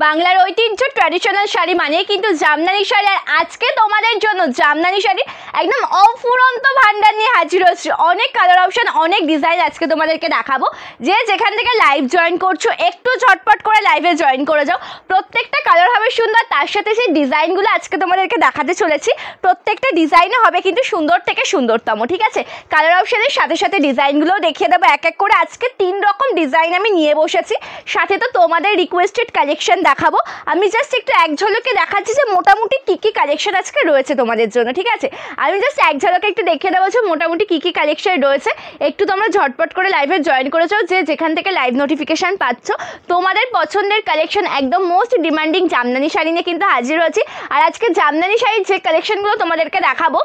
বাংলার ঐতিহ্য ট্র্যাডিশনাল শাড়ি মানে কিন্তু জামদানি শাড়ি। আর আজকে তোমাদের জন্য জামদানি শাড়ি একদম অফুরন্ত ভান্ডার নিয়ে হাজির হচ্ছে। অনেক কালার অপশন, অনেক ডিজাইন আজকে তোমাদেরকে দেখাবো। যে যেখান থেকে লাইভ জয়েন করছো একটু ঝটপট করে লাইভে জয়েন করে যাও। প্রত্যেকটা কালার হবে সুন্দর, তার সাথে সেই ডিজাইনগুলো আজকে তোমাদেরকে দেখাতে চলেছি। প্রত্যেকটা ডিজাইনে হবে কিন্তু সুন্দর থেকে সুন্দরতম, ঠিক আছে। কালার অপশনের সাথে সাথে ডিজাইনগুলোও দেখিয়ে দেবো এক এক করে। আজকে 3 রকম ডিজাইন আমি নিয়ে বসেছি, সাথে তো তোমাদের রিকোয়েস্টেড কালেকশন দেখাবো। আমি জাস্ট একটু এক ঝলকে দেখাচ্ছি যে মোটামুটি কী কী কালেকশন আজকে রয়েছে তোমাদের জন্য, ঠিক আছে। আমি জাস্ট এক ঝলকে একটু দেখিয়ে দেবো যে মোটামুটি কী কী কালেকশন রয়েছে। একটু তোমরা ঝটপট করে লাইভে জয়েন করেছো, যে যেখান থেকে লাইভ নোটিফিকেশান পাচ্ছ। তোমাদের পছন্দের কালেকশন একদম মোস্ট ডিমান্ডিং জামদানি শাড়ি নিয়ে কিন্তু হাজির হয়েছি। আর আজকে জামদানি শাড়ির যে কালেকশনগুলো তোমাদেরকে দেখাবো,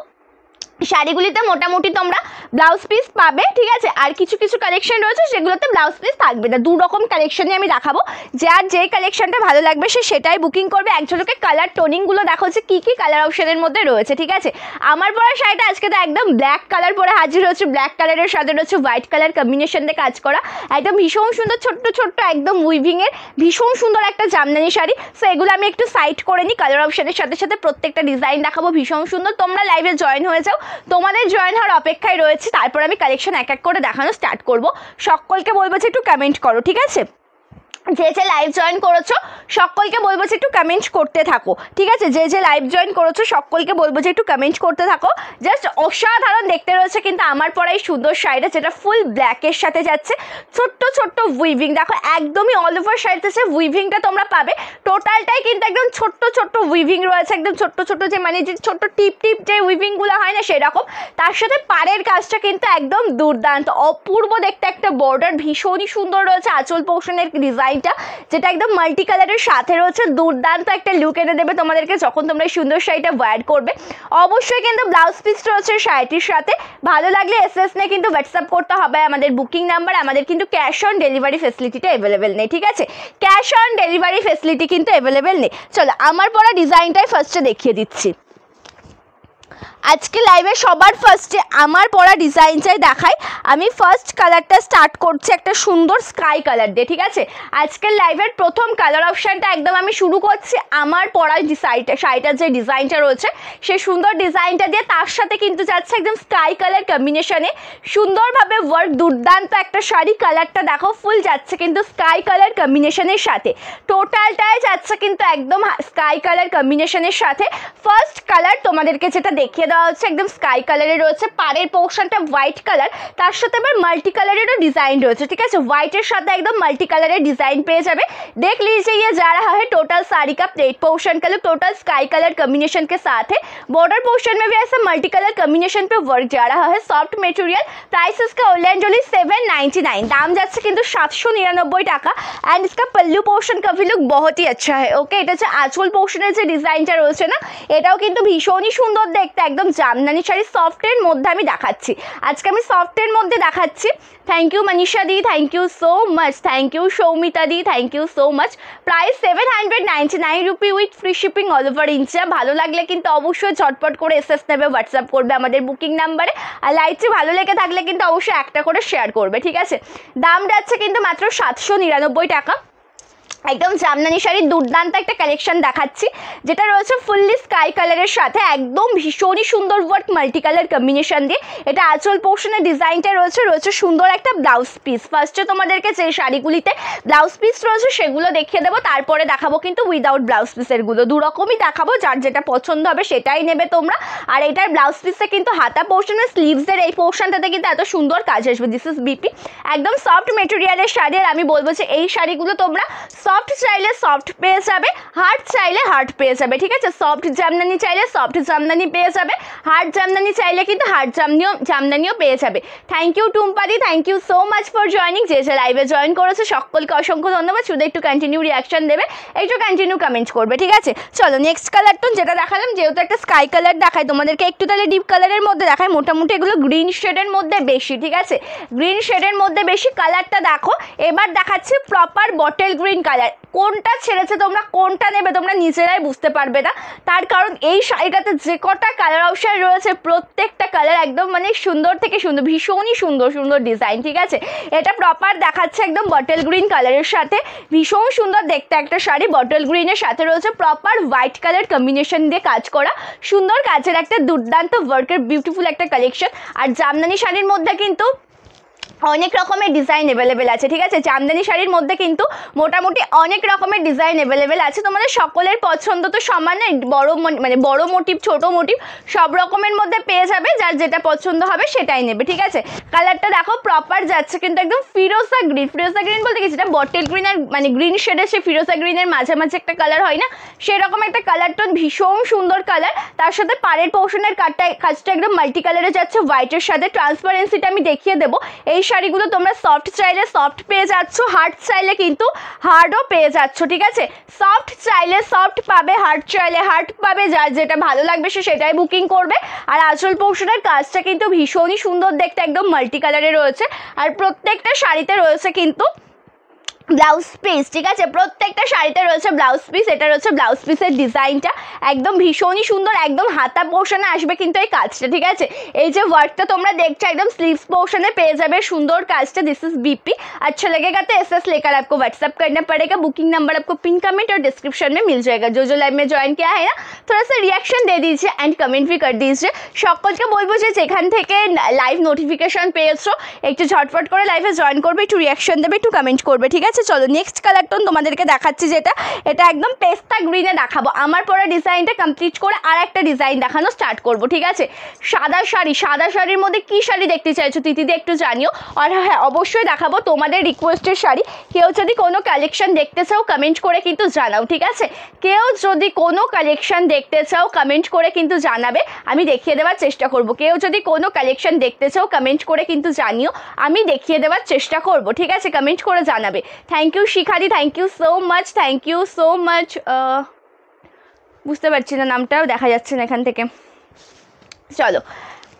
শাড়িগুলিতে মোটামুটি তোমরা ব্লাউজ পিস পাবে, ঠিক আছে। আর কিছু কিছু কালেকশন রয়েছে সেগুলোতে ব্লাউজ পিস থাকবে না। 2 রকম কালেকশনই আমি দেখাবো। যার যে কালেকশনটা ভালো লাগবে সে সেটাই বুকিং করবে। একজনকে কালার টোনিংগুলো দেখো যে কী কী কালার অপশনের মধ্যে রয়েছে, ঠিক আছে। আমার পরা শাড়িটা আজকে তো একদম ব্ল্যাক কালার পরে হাজির হচ্ছে। ব্ল্যাক কালারের সাথে রয়েছে হোয়াইট কালার কম্বিনেশন দিয়ে কাজ করা, একদম ভীষণ সুন্দর ছোট্ট ছোট্ট একদম উইভিংয়ের ভীষণ সুন্দর একটা জামদানি শাড়ি। সো এগুলো আমি একটু সাইড করে নিই। কালার অপশনের সাথে সাথে প্রত্যেকটা ডিজাইন দেখাবো ভীষণ সুন্দর। তোমরা লাইভে জয়েন হয়ে যাও, তোমাদের জয়েন হওয়ার অপেক্ষায় রয়েছে। তারপর আমি কালেকশন এক এক করে দেখানো স্টার্ট করব। সকলকে বলবো যে একটু কমেন্ট করো, ঠিক আছে। যে যে লাইভ জয়েন করেছো সকলকে বলবো যে একটু কমেন্ট করতে থাকো, ঠিক আছে। যে যে লাইভ জয়েন করেছো সকলকে বলবো যে একটু কমেন্ট করতে থাকো। জাস্ট অসাধারণ দেখতে রয়েছে কিন্তু আমার পরা এই সুন্দর শাড়িটা, যেটা ফুল ব্ল্যাকের সাথে যাচ্ছে। ছোট্ট ছোট্ট উইভিং দেখো, একদমই অল ওভার শাড়িতে যে উইভিংটা তোমরা পাবে টোটালটাই কিন্তু একদম ছোট্ট ছোট্ট উইভিং রয়েছে। একদম ছোট্ট ছোট্ট যে মানে যে ছোট্ট টিপ টিপ যে উইভিংগুলো হয় না সেরকম। তার সাথে পাড়ের কাজটা কিন্তু একদম দুর্দান্ত অপূর্ব দেখতে একটা বর্ডার ভীষণই সুন্দর রয়েছে। আঁচল পোর্শনের ডিজাইন যেটা একদম মাল্টি কালারের সাথে রয়েছে, দুর্দান্ত একটা লুক এনে দেবে তোমাদেরকে যখন তোমরা এই সুন্দর শাড়িটা ওয়্যার করবে। অবশ্যই কিন্তু ব্লাউজ পিস রয়েছে শাড়িটির সাথে। ভালো লাগলে এসএস নিয়ে কিন্তু হোয়াটসঅ্যাপ করতে হবে আমাদের বুকিং নাম্বার। আমাদের কিন্তু ক্যাশ অন ডেলিভারি ফেসিলিটিটা অ্যাভেলেবেল নেই, ঠিক আছে। ক্যাশ অন ডেলিভারি ফেসিলিটি কিন্তু অ্যাভেলেবেল নেই। চলো আমার পরা ডিজাইনটাই ফার্স্টে দেখিয়ে দিচ্ছি। আজকে লাইভে সবার ফার্স্টে আমার পরা ডিজাইনটাই দেখাই। আমি ফার্স্ট কালারটা স্টার্ট করছি একটা সুন্দর স্কাই কালার দিয়ে, ঠিক আছে। আজকের লাইভের প্রথম কালার অপশানটা একদম আমি শুরু করছি আমার পরা শাড়িটার যে ডিজাইনটা রয়েছে সেই সুন্দর ডিজাইনটা দিয়ে। তার সাথে কিন্তু যাচ্ছে একদম স্কাই কালার কম্বিনেশনে সুন্দরভাবে ওয়ার্ক, দুর্দান্ত একটা শাড়ি। কালারটা দেখো ফুল যাচ্ছে কিন্তু স্কাই কালার কম্বিনেশনের সাথে। টোটালটাই যাচ্ছে কিন্তু একদম স্কাই কালার কম্বিনেশনের সাথে। ফার্স্ট কালার তোমাদেরকে যেটা দেখিয়ে দেওয়া হচ্ছে একদম স্কাই কালারের রয়েছে। পাড়ের পোর্শনটা হোয়াইট কালার, তার সাথে আবার মাল্টি কালারেরও ডিজাইন রয়েছে, ঠিক আছে। হোয়াইটের साथ एकदम मल्टी कलर डिजाइन पे जाए। देख लीजिए ये जा रहा है टोटल साड़ी का प्लेट पोर्शन का look total sky colour combination के साथ है। बॉर्डर पोर्शन में भी ऐसा मल्टी कलर कॉम्बिनेशन पे वर्क जा रहा है। सॉफ्ट मटेरियल, प्राइस इसका ऑनलाइन जोली 799, दाम যাচ্ছে কিন্তু 799 টাকা। एंड इसका पल्लू पोर्शन का भी लुक बहुत ही अच्छा है। ओके, এটা হচ্ছে আঁচল পোর্শনের যে ডিজাইনটা রয়েছে না, এটাও কিন্তু ভীষণই সুন্দর দেখতে, একদম জামদানি শাড়ি সফটের মধ্যে আমি দেখাচ্ছি। আজকে আমি সফটের মধ্যে দেখাচ্ছি। थैंक यू मनीषा दी, thank you so much, thank you Soumita दी, thank you so much. Price 799 rupee with free shipping all over India. ভালো লাগলে কিন্তু অবশ্যই ঝটপট করে এসএস নেবে, হোয়াটসঅ্যাপ করবে আমাদের বুকিং নাম্বারে। আর লাইভটি ভালো লেগে থাকলে কিন্তু অবশ্যই একটা করে শেয়ার করবে, ঠিক আছে। দাম যাচ্ছে কিন্তু মাত্র 799 টাকা। একদম জামদানি শাড়ির দুর্দান্ত একটা কালেকশন দেখাচ্ছি, যেটা রয়েছে ফুললি স্কাই কালারের সাথে একদম ভীষণই সুন্দর ওয়ার্ক মাল্টি কালার কম্বিনেশন দিয়ে। এটা আঁচল পোর্শনের ডিজাইনটা রয়েছে সুন্দর একটা ব্লাউজ পিস। ফার্স্টে তোমাদেরকে যে শাড়িগুলিতে ব্লাউজ পিস রয়েছে সেগুলো দেখিয়ে দেবো, তারপরে দেখাবো কিন্তু উইদাউট ব্লাউজ পিসেরগুলো। 2 রকমই দেখাবো, যার যেটা পছন্দ হবে সেটাই নেবে তোমরা। আর এটার ব্লাউজ পিসে কিন্তু হাতা পোর্শনের স্লিভসের এই পোর্শনটাতে কিন্তু এত সুন্দর কাজ আসবে। দিস ইজ বিপি, একদম সফট মেটেরিয়ালের শাড়ি। আর আমি বলবো যে এই শাড়িগুলো তোমরা সফট চাইলে সফট পেয়ে যাবে, হার্ড চাইলে হার্ড পেয়ে যাবে, ঠিক আছে। সফট জামদানি চাইলে সফট জামদানি পেয়ে যাবে, হার্ড জামদানি চাইলে কিন্তু হার্ড জামদানিও পেয়ে যাবে। থ্যাংক ইউ টুম্পাদি, thank you so much for joining. যে যে লাইভে জয়েন করেছে সকলকে অসংখ্য ধন্যবাদ। শুধু একটু কন্টিনিউ রিয়াকশন দেবে, একটু কন্টিনিউ কমেন্ট করবে, ঠিক আছে। চলো নেক্সট কালারটা যেটা দেখালাম, যেহেতু একটা স্কাই কালার দেখায় তোমাদেরকে, একটু তাহলে ডিপ কালারের মধ্যে দেখায়। মোটামুটি এগুলো গ্রিন শেডের মধ্যে বেশি, ঠিক আছে। গ্রিন শেডের মধ্যে বেশি কালারটা দেখো। এবার দেখাচ্ছি proper bottle green colour. Colour, কোনটা ছেড়েছে তোমরা কোনটা নেবে তোমরা নিজেরাই বুঝতে পারবে না। তার কারণ এই শাড়িটাতে যে কটা কালার অপশান রয়েছে প্রত্যেকটা কালার একদম মানে সুন্দর থেকে সুন্দর, ভীষণই সুন্দর সুন্দর ডিজাইন, ঠিক আছে। এটা প্রপার দেখাচ্ছে একদম বটল গ্রিন কালারের সাথে, ভীষণ সুন্দর দেখতে একটা শাড়ি। বটল গ্রিনের সাথে রয়েছে প্রপার হোয়াইট কালার কম্বিনেশন দিয়ে কাজ করা, সুন্দর কাজের একটা দুর্দান্ত ওয়ার্কের বিউটিফুল একটা কালেকশন। আর জামদানি শাড়ির মধ্যে কিন্তু অনেক রকমের ডিজাইন অ্যাভেলেবেল আছে, ঠিক আছে। জামদানি শাড়ির মধ্যে কিন্তু মোটামুটি অনেক রকমের ডিজাইন অ্যাভেলেবেল আছে। তোমাদের সকলের পছন্দ তো সমান, মানে বড় মোটিভ ছোট মোটিভ সব রকমের মধ্যে পেয়ে যাবে, যার যেটা পছন্দ হবে সেটাই নেবে, ঠিক আছে। কালারটা দেখো প্রপার যাচ্ছে কিন্তু একদম ফিরোজা গ্রিন, ফিরোজা গ্রিন বলতে কি যেটা বটল গ্রিন আর মানে গ্রিন শেডের সে ফিরোজা গ্রিনের মাঝামাঝি একটা কালার হয় না, সেরকম একটা কালার টোন, ভীষণ সুন্দর কালার। তার সাথে পাড়ের পোর্শনের কাজটা একদম মাল্টি কালারে যাচ্ছে হোয়াইটের সাথে। ট্রান্সপারেন্সিটা আমি দেখিয়ে দেবো। এই শাড়িগুলো তোমরা সফট চাইলে সফট পেয়ে যাচ্ছ, হার্ড চাইলে কিন্তু হার্ডও পেয়ে যাচ্ছ, ঠিক আছে। সফট চাইলে সফট পাবে, হার্ড চাইলে হার্ড পাবে, যার যেটা ভালো লাগবে সে সেটাই বুকিং করবে। আর আঁচল পোর্শনের কাজটা কিন্তু ভীষণই সুন্দর দেখতে, একদম মাল্টি কালারে রয়েছে। আর প্রত্যেকটা শাড়িতে রয়েছে কিন্তু ব্লাউজ পিস, ঠিক আছে। প্রত্যেকটা শাড়িতে রয়েছে ব্লাউজ পিস। এটা রয়েছে ব্লাউজ পিসের ডিজাইনটা, একদম ভীষণই সুন্দর, একদম হাতা পোর্শনে আসবে কিন্তু এই কাজটা, ঠিক আছে। এই যে ওয়ার্কটা তোমরা দেখছো একদম স্লিভস পোর্শনে পেয়ে যাবে সুন্দর কাজটা। This is BP. अच्छा लगेगा तो एसएस लेकर आपको व्हाट्सअप करना पड़ेगा। बुकिंग नंबर आपको पिन कमेंट और डिस्क्रिप्शन में मिल जाएगा। जो लाइव में ज्वाइन किया है ना थोड़ा सा रिएक्शन दे दीजिए एंड कमेंट भी कर दीजिए। সকলকে বলবো যে যেখান থেকে লাইভ নোটিফিকেশন পেয়েছো একটু ঝটপট করে লাইভে জয়েন করবে, একটু রিয়াকশন দেবে, একটু কমেন্ট করবে, ঠিক আছে। চলো নেক্সট কালার টোন তোমাদেরকে দেখাচ্ছি, যেটা এটা একদম পেস্তা গ্রিনে দেখাবো। আমার পরা ডিজাইনটা কমপ্লিট করে আর একটা ডিজাইন দেখানো স্টার্ট করব, ঠিক আছে। সাদা শাড়ি, সাদা শাড়ির মধ্যে কি শাড়ি দেখতে চাইছো দিদি একটু জানিও। আর হ্যাঁ অবশ্যই দেখাবো তোমাদের রিকোয়েস্টের শাড়ি। কেউ যদি কোনো কালেকশন দেখতে চাও কমেন্ট করে কিন্তু জানাও, ঠিক আছে। কেউ যদি কোনো কালেকশন দেখতে চাও কমেন্ট করে কিন্তু জানাবে, আমি দেখিয়ে দেওয়ার চেষ্টা করব। কেউ যদি কোনো কালেকশন দেখতে চাও কমেন্ট করে কিন্তু জানিও, আমি দেখিয়ে দেওয়ার চেষ্টা করব, ঠিক আছে। কমেন্ট করে জানাবে। থ্যাংক ইউ শিখাদি, thank you so much, thank you so much. বুঝতে পারছি না নামটাও দেখা যাচ্ছে না এখান থেকে। চলো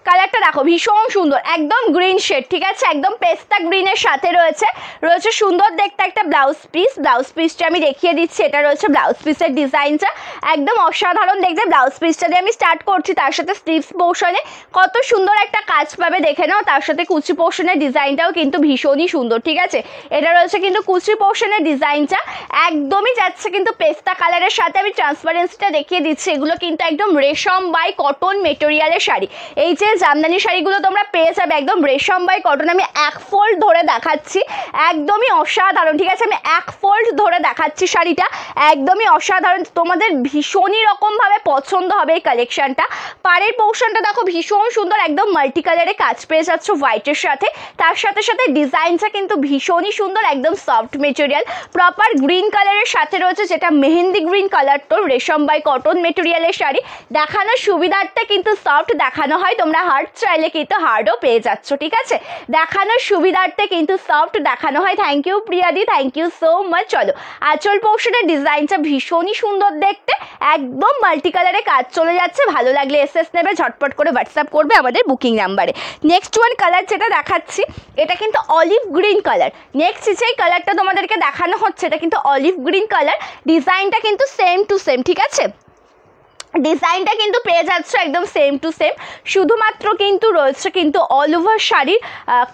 কালারটা দেখো ভীষণ সুন্দর, একদম গ্রিন শেড, ঠিক আছে। একদম পেস্তা গ্রিনের সাথে রয়েছে সুন্দর দেখতে একটা ব্লাউজ পিস। ব্লাউজ পিসটা আমি দেখিয়ে দিচ্ছি, এটা রয়েছে ব্লাউজ পিসের ডিজাইনটা, একদম অসাধারণ দেখতে। ব্লাউজ পিসটা দিয়ে আমি স্টার্ট করছি। তার সাথে স্লিভস পোর্শনে কত সুন্দর একটা কাজ পাবে দেখে নাও। তার সাথে কুচি পোর্শনের ডিজাইনটাও কিন্তু ভীষণই সুন্দর, ঠিক আছে। এটা রয়েছে কিন্তু কুচি পোর্শনের ডিজাইনটা, একদমই যাচ্ছে কিন্তু পেস্তা কালারের সাথে। আমি ট্রান্সপারেন্সিটা দেখিয়ে দিচ্ছি, এগুলো কিন্তু একদম রেশম বাই কটন মেটেরিয়ালের শাড়ি। এই যে জামদানি শাড়িগুলো তোমরা পেয়ে যাবে একদম রেশম বাই কটন। আমি এক ফোল্ড ধরে দেখাচ্ছি, একদমই অসাধারণ, ঠিক আছে। আমি এক ফোল্ড ধরে দেখাচ্ছি শাড়িটা, একদমই অসাধারণ, তোমাদের ভীষণই রকমভাবে পছন্দ হবে এই কালেকশনটা। পাড়ের পোর্শনটা দেখো ভীষণ সুন্দর, একদম মাল্টি কালারে কাজ পেয়ে যাচ্ছ হোয়াইটের সাথে। তার সাথে সাথে ডিজাইনটা কিন্তু ভীষণই সুন্দর, একদম সফট মেটেরিয়াল। প্রপার গ্রিন কালারের সাথে রয়েছে যেটা মেহেন্দি গ্রিন কালার, তো রেশম বাই কটন মেটেরিয়ালের শাড়ি। দেখানোর সুবিধার্থে কিন্তু সফট দেখানো হয়, তোমরা হার্ড চাইলে কিন্তু হার্ডও পেয়ে যাচ্ছ, ঠিক আছে। দেখানোর সুবিধার্থে কিন্তু সফট দেখানো হয়। থ্যাংক ইউ প্রিয়াদি, থ্যাংক ইউ সো মাচ। চলো আঁচল পোর্শনের ডিজাইনটা ভীষণই সুন্দর দেখতে, একদম মাল্টি কালারে কাজ চলে যাচ্ছে। ভালো লাগলে এসএস নেবে, ঝটপট করে হোয়াটসঅ্যাপ করবে আমাদের বুকিং নাম্বারে। নেক্সট ওয়ান কালার যেটা দেখাচ্ছি এটা কিন্তু অলিভ গ্রিন কালার। নেক্সট যেই কালারটা তোমাদেরকে দেখানো হচ্ছে এটা কিন্তু অলিভ গ্রিন কালার। ডিজাইনটা কিন্তু সেম টু সেম, ঠিক আছে। ডিজাইনটা কিন্তু পেয়ে যাচ্ছ একদম সেম টু সেম, শুধুমাত্র কিন্তু রয়েছে কিন্তু অল ওভার শাড়ির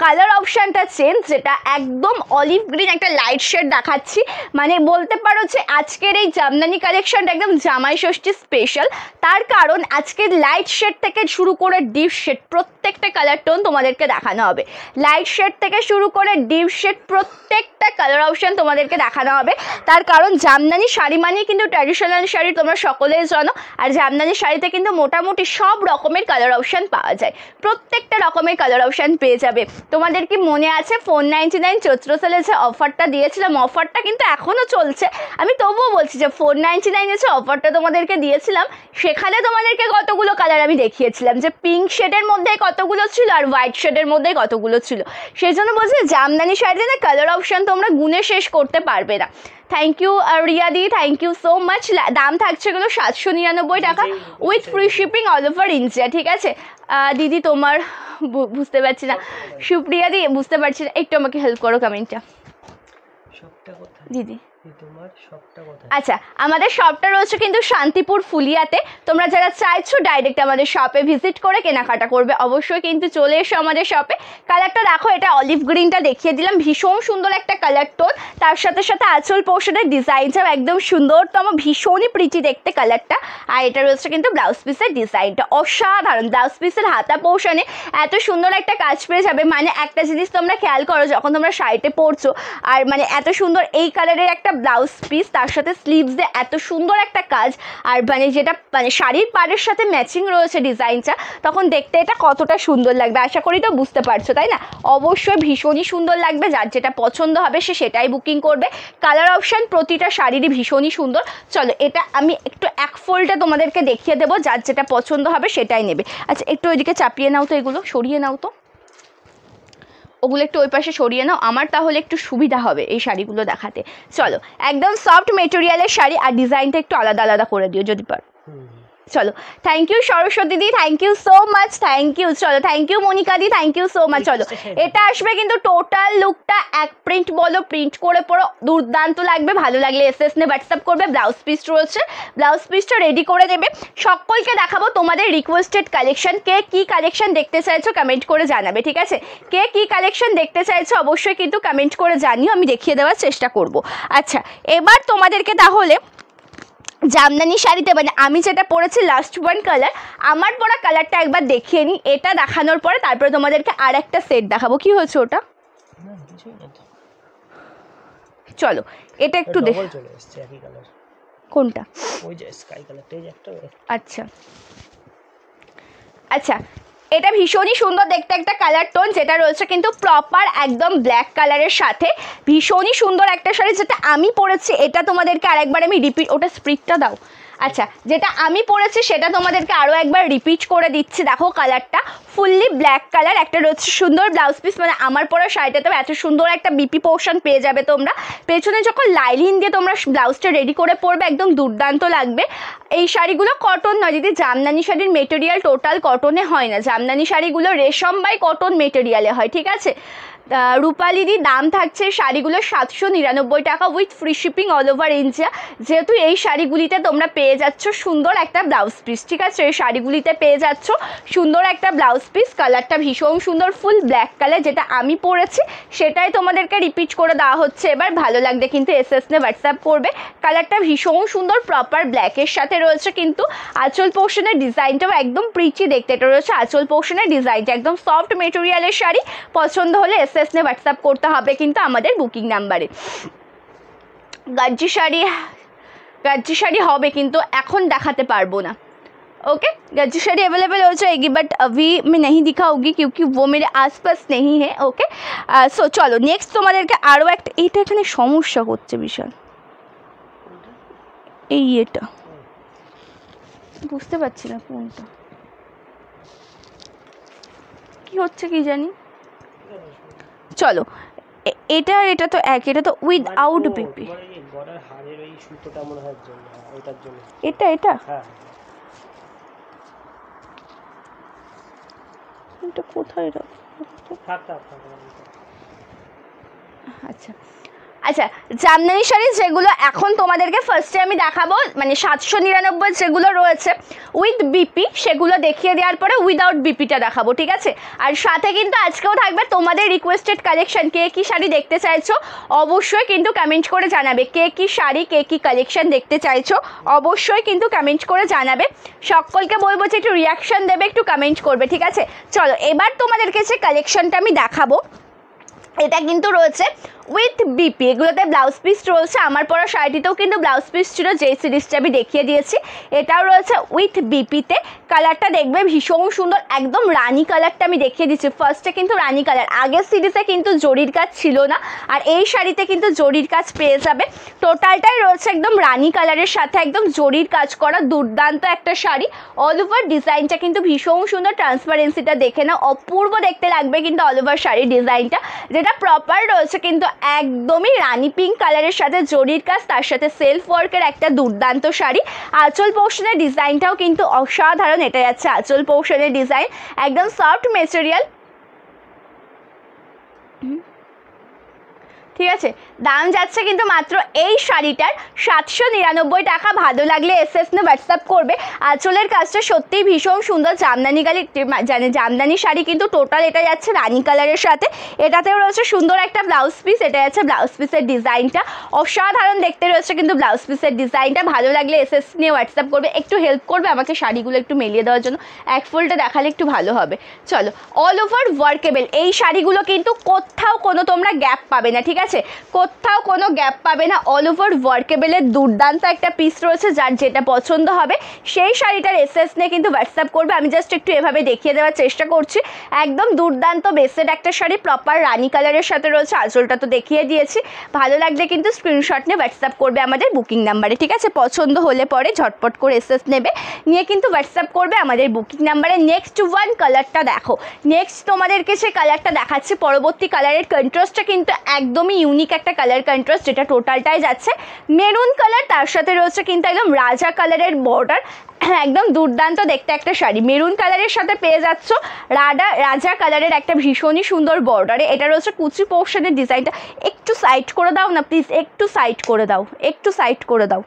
কালার অপশানটা চেঞ্জ, যেটা একদম অলিভ গ্রিন একটা লাইট শেড দেখাচ্ছি। মানে বলতে পারো যে আজকের এই জামদানি কালেকশনটা একদম জামাই ষষ্ঠী স্পেশাল। তার কারণ আজকের লাইট শেড থেকে শুরু করে ডিপ শেড প্রত্যেকটা কালার টোন তোমাদেরকে দেখানো হবে। লাইট শেড থেকে শুরু করে ডিপ শেড প্রত্যেকটা কালার অপশান তোমাদেরকে দেখানো হবে। তার কারণ জামদানি শাড়ি মানে কিন্তু ট্র্যাডিশনাল শাড়ি তোমরা সকলেই জানো। আর জামদানি শাড়িতে কিন্তু মোটামুটি সব রকমের কালার অপশান পাওয়া যায়, প্রত্যেকটা রকমের কালার অপশান পেয়ে যাবে। তোমাদের কি মনে আছে 499 চৈত্র সেলে যে অফারটা দিয়েছিলাম, অফারটা কিন্তু এখনও চলছে। আমি তবুও বলছি যে 499 যে অফারটা তোমাদেরকে দিয়েছিলাম সেখানে তোমাদেরকে কতগুলো কালার আমি দেখিয়েছিলাম, যে পিঙ্ক শেডের মধ্যে কতগুলো ছিল আর হোয়াইট শেডের মধ্যে কতগুলো ছিল। সেই জন্য বলছি জামদানি শাড়িতে না কালার অপশান তোমরা গুনে শেষ করতে পারবে না। থ্যাংক ইউ রিয়াদি, থ্যাংক ইউ সো মাচ। দাম থাকছে এগুলো 799 টাকা with free shipping all over India, ঠিক আছে। দিদি তোমার বুঝতে পারছি না, সুপ্রিয়া দি বুঝতে পারছি না, একটু আমাকে হেল্প করো কমেন্টটা দিদি। তোমার শপটা কোথায়? আচ্ছা, আমাদের শপটা রয়েছে কিন্তু শান্তিপুর ফুলিয়াতে। তোমরা যারা চাইছো ডাইরেক্ট আমাদের শপে ভিজিট করে কেনাকাটা করবে, অবশ্যই কিন্তু চলে এসো আমাদের শপে। কালারটা দেখো, এটা অলিভ গ্রিনটা দেখিয়ে দিলাম, ভীষণ সুন্দর একটা কালার টোন। তার সাথে সাথে আঁচল পোর্শনের ডিজাইনটাও একদম সুন্দরতম, ভীষণই প্রিটি দেখতে কালারটা। আর এটা রয়েছে কিন্তু ব্লাউজ পিসের ডিজাইনটা অসাধারণ। ব্লাউজ পিসের হাতা পোর্শনে এত সুন্দর একটা কাজ পেয়ে যাবে। মানে একটা জিনিস তোমরা খেয়াল করো, যখন তোমরা শাড়িতে পরছো আর মানে এত সুন্দর এই কালারের একটা ব্লাউজ পিস, তার সাথে স্লিভসে এত সুন্দর একটা কাজ, আর মানে যেটা মানে শাড়ির পাড়ের সাথে ম্যাচিং রয়েছে ডিজাইনটা, তখন দেখতে এটা কতটা সুন্দর লাগবে আশা করি তো বুঝতে পারছো, তাই না? অবশ্যই ভীষণই সুন্দর লাগবে। যার যেটা পছন্দ হবে সে সেটাই বুকিং করবে। কালার অপশান প্রতিটা শাড়িরই ভীষণই সুন্দর। চলো এটা আমি একটু এক ফোল্ডে তোমাদেরকে দেখিয়ে দেবো, যার যেটা পছন্দ হবে সেটাই নেবে। আচ্ছা, একটু ওইদিকে চাপিয়ে নাও তো, এগুলো সরিয়ে নাও তো, ওগুলো একটু ওই পাশে সরিয়ে নাও, আমার তাহলে একটু সুবিধা হবে এই শাড়িগুলো দেখাতে। চলো, একদম সফট মেটেরিয়ালের শাড়ি, আর ডিজাইনটা একটু আলাদা আলাদা করে দিও যদি পারো। চলো, থ্যাংক ইউ সরস্বতী দি, thank you so much, thank you. চলো, থ্যাংক ইউ মনিকা দি, থ্যাংক ইউ সো মাচ। চলো, এটা আসবে কিন্তু টোটাল লুকটা এক প্রিন্ট বলো, প্রিন্ট করে পরো, দুর্দান্ত লাগবে। ভালো লাগলে এসএস নে হোয়াটসঅ্যাপ করবে। ব্লাউজ পিস রয়েছে, ব্লাউজ পিসটা রেডি করে দেবে। সকলকে দেখাবো তোমাদের রিকোয়েস্টেড কালেকশন। কে কি কালেকশন দেখতে চাইছো কমেন্ট করে জানাবে, ঠিক আছে? কে কি কালেকশন দেখতে চাইছো অবশ্যই কিন্তু কমেন্ট করে জানিও, আমি দেখিয়ে দেওয়ার চেষ্টা করব। আচ্ছা, এবার তোমাদেরকে তাহলে জামদানি শাড়িতে মানে আমি যেটা পরেছি লাস্ট ওয়ান কালার, আমার পরা কালারটা একবার দেখিয়ে নিই। এটা দেখানোর পরে তারপরে তোমাদেরকে আর একটা সেট দেখাবো। কি হয়েছে ওটা? চলো, এটা একটু দেখ। কোনটা? ওই যে স্কাই কালারটা, এই যে একটা। আচ্ছা আচ্ছা, এটা ভীষণই সুন্দর দেখতে একটা কালার টোন, যেটা রয়েছে কিন্তু প্রপার একদম ব্ল্যাক কালারের সাথে। ভীষণই সুন্দর একটা শাড়ি, যেটা আমি পরেছি এটা তোমাদেরকে আরেকবার আমি রিপিট, ওটা স্প্রিটটা দাও। আচ্ছা, যেটা আমি পরেছি সেটা তোমাদেরকে আরও একবার রিপিট করে দিচ্ছি। দেখো কালারটা ফুললি ব্ল্যাক কালার, একটা রয়েছে সুন্দর ব্লাউজ পিস। মানে আমার পরা শাড়িটাতেও এত সুন্দর একটা বিপি পোর্শন পেয়ে যাবে তোমরা। পেছনে যখন লাইলিন দিয়ে তোমরা ব্লাউজটা রেডি করে পরবে একদম দুর্দান্ত লাগবে। এই শাড়িগুলো কটন নয় দিদি, জামদানি শাড়ির মেটেরিয়াল টোটাল কটনে হয় না, জামদানি শাড়িগুলো রেশম বাই কটন মেটেরিয়ালে হয়, ঠিক আছে? রূপালিদি দাম থাকছে শাড়িগুলো 799 টাকা with free shipping all over India. যেহেতু এই শাড়িগুলিতে তোমরা পেয়ে যাচ্ছ সুন্দর একটা ব্লাউজ পিস, ঠিক আছে? এই শাড়িগুলিতে পেয়ে যাচ্ছ সুন্দর একটা ব্লাউজ পিস, কালারটা ভীষণ সুন্দর ফুল ব্ল্যাক কালার, যেটা আমি পরেছি সেটাই তোমাদেরকে রিপিট করে দেওয়া হচ্ছে। এবার ভালো লাগবে কিন্তু এসএস নে হোয়াটসঅ্যাপ করবে। কালারটা ভীষণ সুন্দর প্রপার ব্ল্যাকের সাথে রয়েছে কিন্তু আঁচল পোর্শনের ডিজাইনটাও একদম প্রিচি দেখতে। এটা রয়েছে আঁচল পোর্শনের ডিজাইনটা, একদম সফট মেটেরিয়ালের শাড়ি। পছন্দ হলে এসএস নে হোয়াটসঅ্যাপ করতে হবে কিন্তু আমাদের বুকিং নাম্বারে। গাজ্জি শাড়ি হবে কিন্তু এখন দেখাতে পারবো না। ओके, गज्जी साड़ी अवेलेबल हो जाएगी बट अभी मैं नहीं दिखाऊंगी क्योंकि वो मेरे आसपास नहीं है। ओके, सो चलो नेक्स्ट তোমাদেরকে আরও একটা, এটা এখানে সমস্যা করছে বিশাল, এই এটা বুঝতে পারছি না কোনটা কি হচ্ছে কি জানি। চলো, এটা এটা তো এক, এটা তো উইদাউট বিপি। এটা এটা এটা কোথায় রাখবো? আচ্ছা আচ্ছা, জামদানি শাড়ি যেগুলো এখন তোমাদেরকে ফার্স্টে আমি দেখাবো, মানে 799 যেগুলো রয়েছে উইথ বিপি সেগুলো দেখিয়ে দেওয়ার পরে উইদাউট বিপিটা দেখাবো, ঠিক আছে? আর সাথে কিন্তু আজকেও থাকবে তোমাদের রিকোয়েস্টেড কালেকশন। কে কি শাড়ি দেখতে চাইছো অবশ্যই কিন্তু কমেন্ট করে জানাবে। কে কি শাড়ি, কে কি কালেকশন দেখতে চাইছো অবশ্যই কিন্তু কমেন্ট করে জানাবে। সকলকে বলবো যে একটু রিয়াকশন দেবে, একটু কমেন্ট করবে, ঠিক আছে? চলো, এবার তোমাদেরকে যে কালেকশনটা আমি দেখাবো এটা কিন্তু রয়েছে উইথ বিপি। এগুলোতে ব্লাউজ পিস রয়েছে, আমার পরা শাড়িটিতেও কিন্তু ব্লাউজ পিস ছিল, যেই সিরিজটা আমি দেখিয়ে দিয়েছি এটাও রয়েছে উইথ বিপিতে। কালারটা দেখবে ভীষণ সুন্দর, একদম রানি কালারটা আমি দেখিয়ে দিচ্ছি। ফার্স্টে কিন্তু রানি কালার, আগের সিরিজে কিন্তু জরির কাজ ছিল না, আর এই শাড়িতে কিন্তু জরির কাজ পেয়ে যাবে। টোটালটাই রয়েছে একদম রানি কালারের সাথে একদম জরির কাজ করা, দুর্দান্ত একটা শাড়ি। অল ওভার ডিজাইনটা কিন্তু ভীষণ সুন্দর, ট্রান্সপারেন্সিটা দেখে না, অপূর্ব দেখতে লাগবে কিন্তু অল ওভার শাড়ির ডিজাইনটা, যেটা প্রপার রয়েছে কিন্তু একদমই রানি পিঙ্ক কালারের সাথে জরির কাজ, তার সাথে সেলফ ওয়ার্কের একটা দুর্দান্ত শাড়ি। আঁচল পোর্শনের ডিজাইনটাও কিন্তু অসাধারণ, এটা যাচ্ছে আঁচল পোর্শনের ডিজাইন, একদম সফট মেটেরিয়াল। ঠিক আছে, দাম যাচ্ছে কিন্তু মাত্র এই শাড়িটার 799 টাকা। ভালো লাগলে এসএস নে হোয়াটসঅ্যাপ করবে। আঁচলের কাজটা সত্যিই ভীষণ সুন্দর, জামদানি শাড়ি কিন্তু টোটাল এটা যাচ্ছে রানী কালারের সাথে। এটাতেও রয়েছে সুন্দর একটা ব্লাউজ পিস, এটা যাচ্ছে ব্লাউজ পিসের ডিজাইনটা অসাধারণ দেখতে রয়েছে কিন্তু ব্লাউজ পিসের ডিজাইনটা। ভালো লাগলে এসএস নিয়ে হোয়াটসঅ্যাপ করবে। একটু হেল্প করবে আমাকে শাড়িগুলো একটু মেলিয়ে দেওয়ার জন্য, এক ফুলটা দেখালে একটু ভালো হবে। চলো, অল ওভার ওয়ার্কেবল এই শাড়িগুলো কিন্তু কোথাও কোনো তোমরা গ্যাপ পাবে না, ঠিক আছে, কোথাও কোনো গ্যাপ পাবে না। অল ওভার ওয়ার্কেবলের দুর্দান্ত একটা পিস রয়েছে, যার যেটা পছন্দ হবে সেই শাড়িটার এসএস নিয়ে কিন্তু হোয়াটসঅ্যাপ করবে। আমি জাস্ট একটু এভাবে দেখিয়ে দেওয়ার চেষ্টা করছি। একদম দুর্দান্ত বেসের একটা শাড়ি, প্রপার রানী কালারের সাথে রয়েছে, আঁচলটা তো দেখিয়ে দিয়েছি। ভালো লাগলে কিন্তু স্ক্রিনশট নিয়ে হোয়াটসঅ্যাপ করবে আমাদের বুকিং নাম্বারে, ঠিক আছে। পছন্দ হলে পরে ঝটপট করে এসএস নেবে, নিয়ে কিন্তু হোয়াটসঅ্যাপ করবে আমাদের বুকিং নাম্বারে। নেক্সট ওয়ান কালারটা দেখো, নেক্সট তোমাদেরকে যে কালারটা দেখাচ্ছি, পরবর্তী কালারের কন্ট্রাস্টটা কিন্তু একদমই ইউনিক একটা কালার কন্ট্রাস্ট, যেটা টোটালটাই যাচ্ছে মেরুন কালার, তার সাথে রয়েছে কিন্তু একদম রাজা কালারের বর্ডার। একদম দুর্দান্ত দেখতে একটা শাড়ি, মেরুন কালারের সাথে পেয়ে যাচ্ছ রাজা কালারের একটা ভীষণই সুন্দর বর্ডারে। এটা রয়েছে কুচি পোর্শনের ডিজাইনটা। একটু সাইড করে দাও না প্লিজ, একটু সাইড করে দাও, একটু সাইড করে দাও,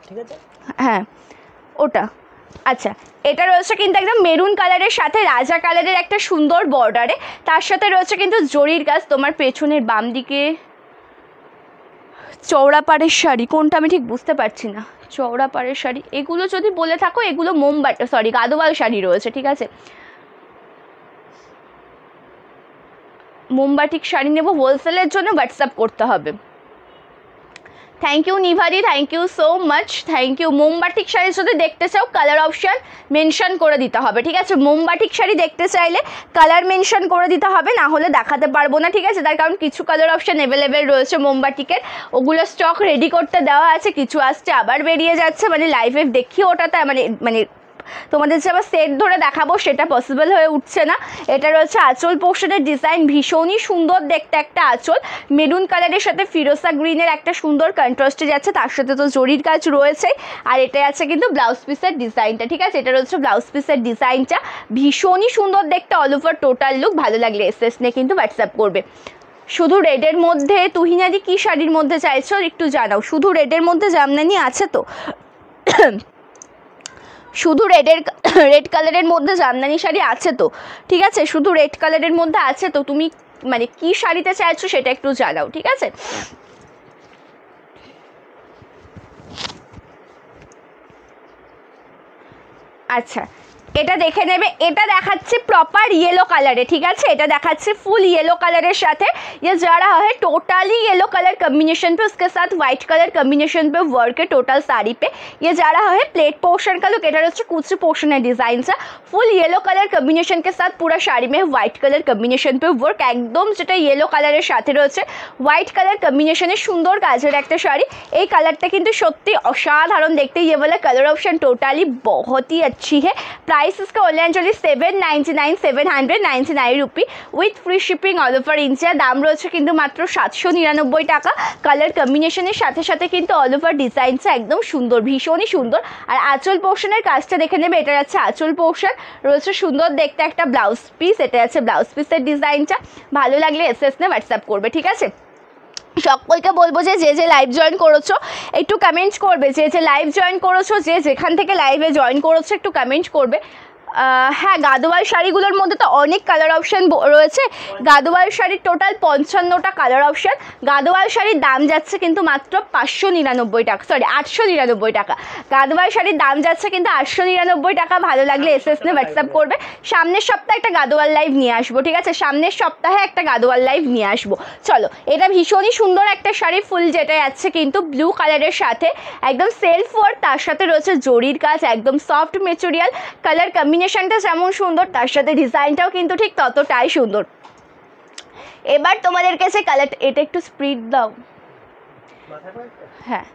ঠিক আছে, হ্যাঁ ওটা। আচ্ছা, এটা রয়েছে কিন্তু একদম মেরুন কালারের সাথে রাজা কালারের একটা সুন্দর বর্ডারে, তার সাথে রয়েছে কিন্তু জরির কাজ। তোমার পেছনের বাম দিকে চওড়া পাড়ের শাড়ি কোনটা আমি ঠিক বুঝতে পারছি না, চওড়া পাড়ের শাড়ি এগুলো যদি বলে থাকো, এগুলো গাদোয়াল শাড়ি রয়েছে, ঠিক আছে। মোমবাটিক শাড়ি নেব হোলসেলের জন্য, হোয়াটসঅ্যাপ করতে হবে। থ্যাংক ইউ নিভাদি, thank you so much, thank you. মোমবাটিক শাড়ি যদি দেখতে চাও কালার অপশান মেনশন করে দিতে হবে, ঠিক আছে। মোমবাটিক শাড়ি দেখতে চাইলে কালার মেনশন করে দিতে হবে, না হলে দেখাতে পারবো না, ঠিক আছে। তার কারণ কিছু কালার অপশান অ্যাভেলেবেল রয়েছে মোমবাটিকের, ওগুলো স্টক রেডি করতে দেওয়া আছে, কিছু আসছে আবার বেরিয়ে যাচ্ছে, মানে লাইভে দেখি ওটাতে মানে তোমাদের যে আবার সেট ধরে দেখাবো সেটা পসিবল হয়ে উঠছে না। এটা রয়েছে আঁচল পোর্শনের ডিজাইন, ভীষণই সুন্দর দেখতে একটা আঁচল, মেরুন কালারের সাথে ফিরোজা গ্রিনের একটা সুন্দর কন্ট্রাস্টে যাচ্ছে, তার সাথে তো জরির কাজ রয়েছে। আর এটা আছে কিন্তু ব্লাউজ পিসের ডিজাইনটা, ঠিক আছে, এটা রয়েছে ব্লাউজ পিসের ডিজাইনটা, ভীষণই সুন্দর দেখতে, অল ওভার টোটাল লুক। ভালো লাগলে এসএস নিয়ে কিন্তু হোয়াটসঅ্যাপ করবে। শুধু রেডের মধ্যে তুহিনাদি কি শাড়ির মধ্যে চাইছো একটু জানাও। শুধু রেডের মধ্যে জামদানি আছে তো? শুধু রেড কালারের মধ্যে জামদানি শাড়ি আছে তো, ঠিক আছে, শুধু রেড কালারের মধ্যে আছে তো। তুমি মানে কি শাড়িতে চাইছো সেটা একটু জানাও, ঠিক আছে। আচ্ছা, এটা দেখে নেবে, এটা দেখাচ্ছে প্রপার ইয়েলো কালারে, ঠিক আছে, এটা দেখাচ্ছে ফুল येलो कलर साथ ये जा रहा है टोटली येलो कलर कम्बिनेशन पे, उसके साथ व्हाइट कलर कम्बिनेशन पे वर्क है टोटल साड़ी पे। ये जा रहा है प्लेट पोर्शन का लुक, এটা হচ্ছে কুচি পোর্শনের ডিজাইনটা, ফুল येलो कलर कम्बिनेशन के साथ पूरा শাড়ি में व्हाइट कलर कम्बिनेशन पे वर्क, একদম যেটা येलो কালারের সাথে রয়েছে হোয়াইট কালার কম্বিনেশনের সুন্দর কাজের একটা শাড়ি। এই কালারটা কিন্তু সত্যি অসাধারণ দেখতে, ये वाला कलर ऑप्शन टोटली बहुत ही अच्छी है। प्राइस इसका ऑनलाइन चलिए 799 rupee with free shipping all over India. দাম রয়েছে কিন্তু মাত্র 799 টাকা। কালার কম্বিনেশনের সাথে সাথে কিন্তু অল ওভার ডিজাইনটা একদম সুন্দর, ভীষণই সুন্দর। আর আঁচল পোর্শনের কাজটা দেখে নেবে, এটা আছে আঁচল পোর্শন, রয়েছে সুন্দর দেখতে একটা ব্লাউজ পিস, এটা আছে ব্লাউজ পিসের ডিজাইনটা। ভালো লাগলে এসএস নে হোয়াটসঅ্যাপ করবে, ঠিক আছে। সকলকে বলবো যে যে লাইভ জয়েন করেছো একটু কমেন্ট করবে, যে লাইভ জয়েন করেছো, যে যেখান থেকে লাইভে জয়েন করেছো একটু কমেন্ট করবে। হ্যাঁ, গাদোয়াল শাড়িগুলোর মধ্যে তো অনেক কালার অপশান রয়েছে। গাদোয়াল শাড়ির টোটাল 55টা কালার অপশান। গাদোয়াল শাড়ির দাম যাচ্ছে কিন্তু মাত্র 599 টাকা, সরি 899 টাকা। গাদোয়াল শাড়ির দাম যাচ্ছে কিন্তু 899 টাকা। ভালো লাগলে এসএস নে হোয়াটসঅ্যাপ করবে। সামনের সপ্তাহে একটা গাদোয়াল লাইভ নিয়ে আসবো, ঠিক আছে, সামনের সপ্তাহে একটা গাদোয়াল লাইভ নিয়ে আসবো। চলো, এটা ভীষণই সুন্দর একটা শাড়ি, ফুল যেটা যাচ্ছে কিন্তু ব্লু কালারের সাথে একদম সেলফ ওয়ার্ক, তার সাথে রয়েছে জরির কাজ, একদম সফট মেটেরিয়াল। কালার কম্বিনেশনটা যেমন সুন্দর তার সাথে ডিজাইনটাও কিন্তু ঠিক ততটাই সুন্দর। এবার তোমাদের কাছে কালার, এটা একটু স্প্রিড দাও, মাথায় কয়েকটা? হ্যাঁ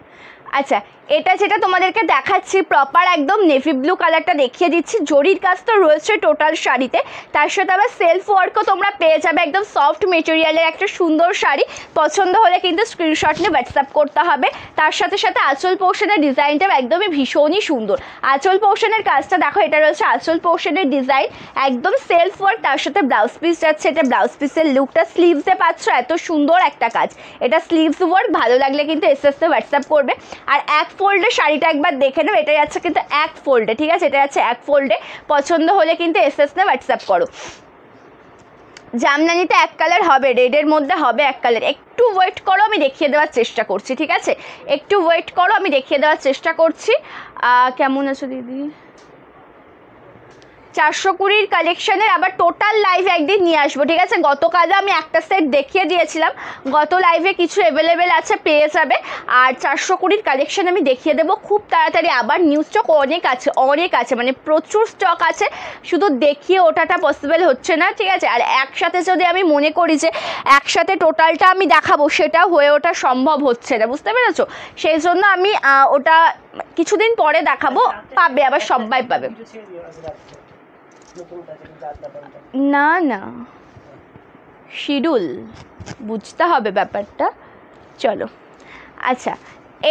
আচ্ছা, এটা যেটা তোমাদেরকে দেখাচ্ছি প্রপার একদম নেভি ব্লু কালারটা দেখিয়ে দিচ্ছি। জরির কাজ তো রয়েছে টোটাল শাড়িতে, তার সাথে আবার সেলফ ওয়ার্কও তোমরা পেয়ে যাবে। একদম সফট মেটেরিয়ালের একটা সুন্দর শাড়ি, পছন্দ হলে কিন্তু স্ক্রিনশট নিয়ে হোয়াটসঅ্যাপ করতে হবে। তার সাথে সাথে আঁচল পোর্শনের ডিজাইনটা একদমই ভীষণই সুন্দর। আঁচল পোর্শনের কাজটা দেখো, এটা রয়েছে আঁচল পোর্শনের ডিজাইন, একদম সেলফ ওয়ার্ক, তার সাথে ব্লাউজ পিস যাচ্ছে। এটা ব্লাউজ পিসের লুকটা স্লিভসে পাচ্ছ, এত সুন্দর একটা কাজ। এটা স্লিভস ওয়ার্ক, ভালো লাগলে কিন্তু এসএসতে হোয়াটসঅ্যাপ করবে। আর এক ফোল্ডে শাড়িটা একবার দেখে নেবে, এটা যাচ্ছে কিন্তু এক ফোল্ডে, ঠিক আছে, এটা যাচ্ছে এক ফোল্ডে। পছন্দ হলে কিন্তু এসএসতে হোয়াটসঅ্যাপ করো। জামদানিতে এক কালার হবে, রেডের মধ্যে হবে এক কালার। একটু ওয়েট করো, আমি দেখিয়ে দেওয়ার চেষ্টা করছি, ঠিক আছে, একটু ওয়েট করো, আমি দেখিয়ে দেওয়ার চেষ্টা করছি। কেমন আছো দিদি? 420 কালেকশনের আবার টোটাল লাইভ একদিন নিয়ে আসবো, ঠিক আছে। গতকালও আমি একটা সেট দেখিয়ে দিয়েছিলাম, গত লাইভে কিছু অ্যাভেলেবেল আছে, পেয়ে যাবে। আর 420 কালেকশন আমি দেখিয়ে দেবো খুব তাড়াতাড়ি। আবার নিউ স্টক অনেক আছে, অনেক আছে, মানে প্রচুর স্টক আছে, শুধু দেখিয়ে ওঠাটা পসিবল হচ্ছে না, ঠিক আছে। আর একসাথে যদি আমি মনে করি যে একসাথে টোটালটা আমি দেখাবো, সেটা হয়ে ওঠা সম্ভব হচ্ছে না, বুঝতে পেরেছো। সেই জন্য আমি ওটা কিছুদিন পরে দেখাবো, পাবে আবার, সবাই পাবে। না না, শিডিউল বুঝতে হবে ব্যাপারটা। চলো আচ্ছা,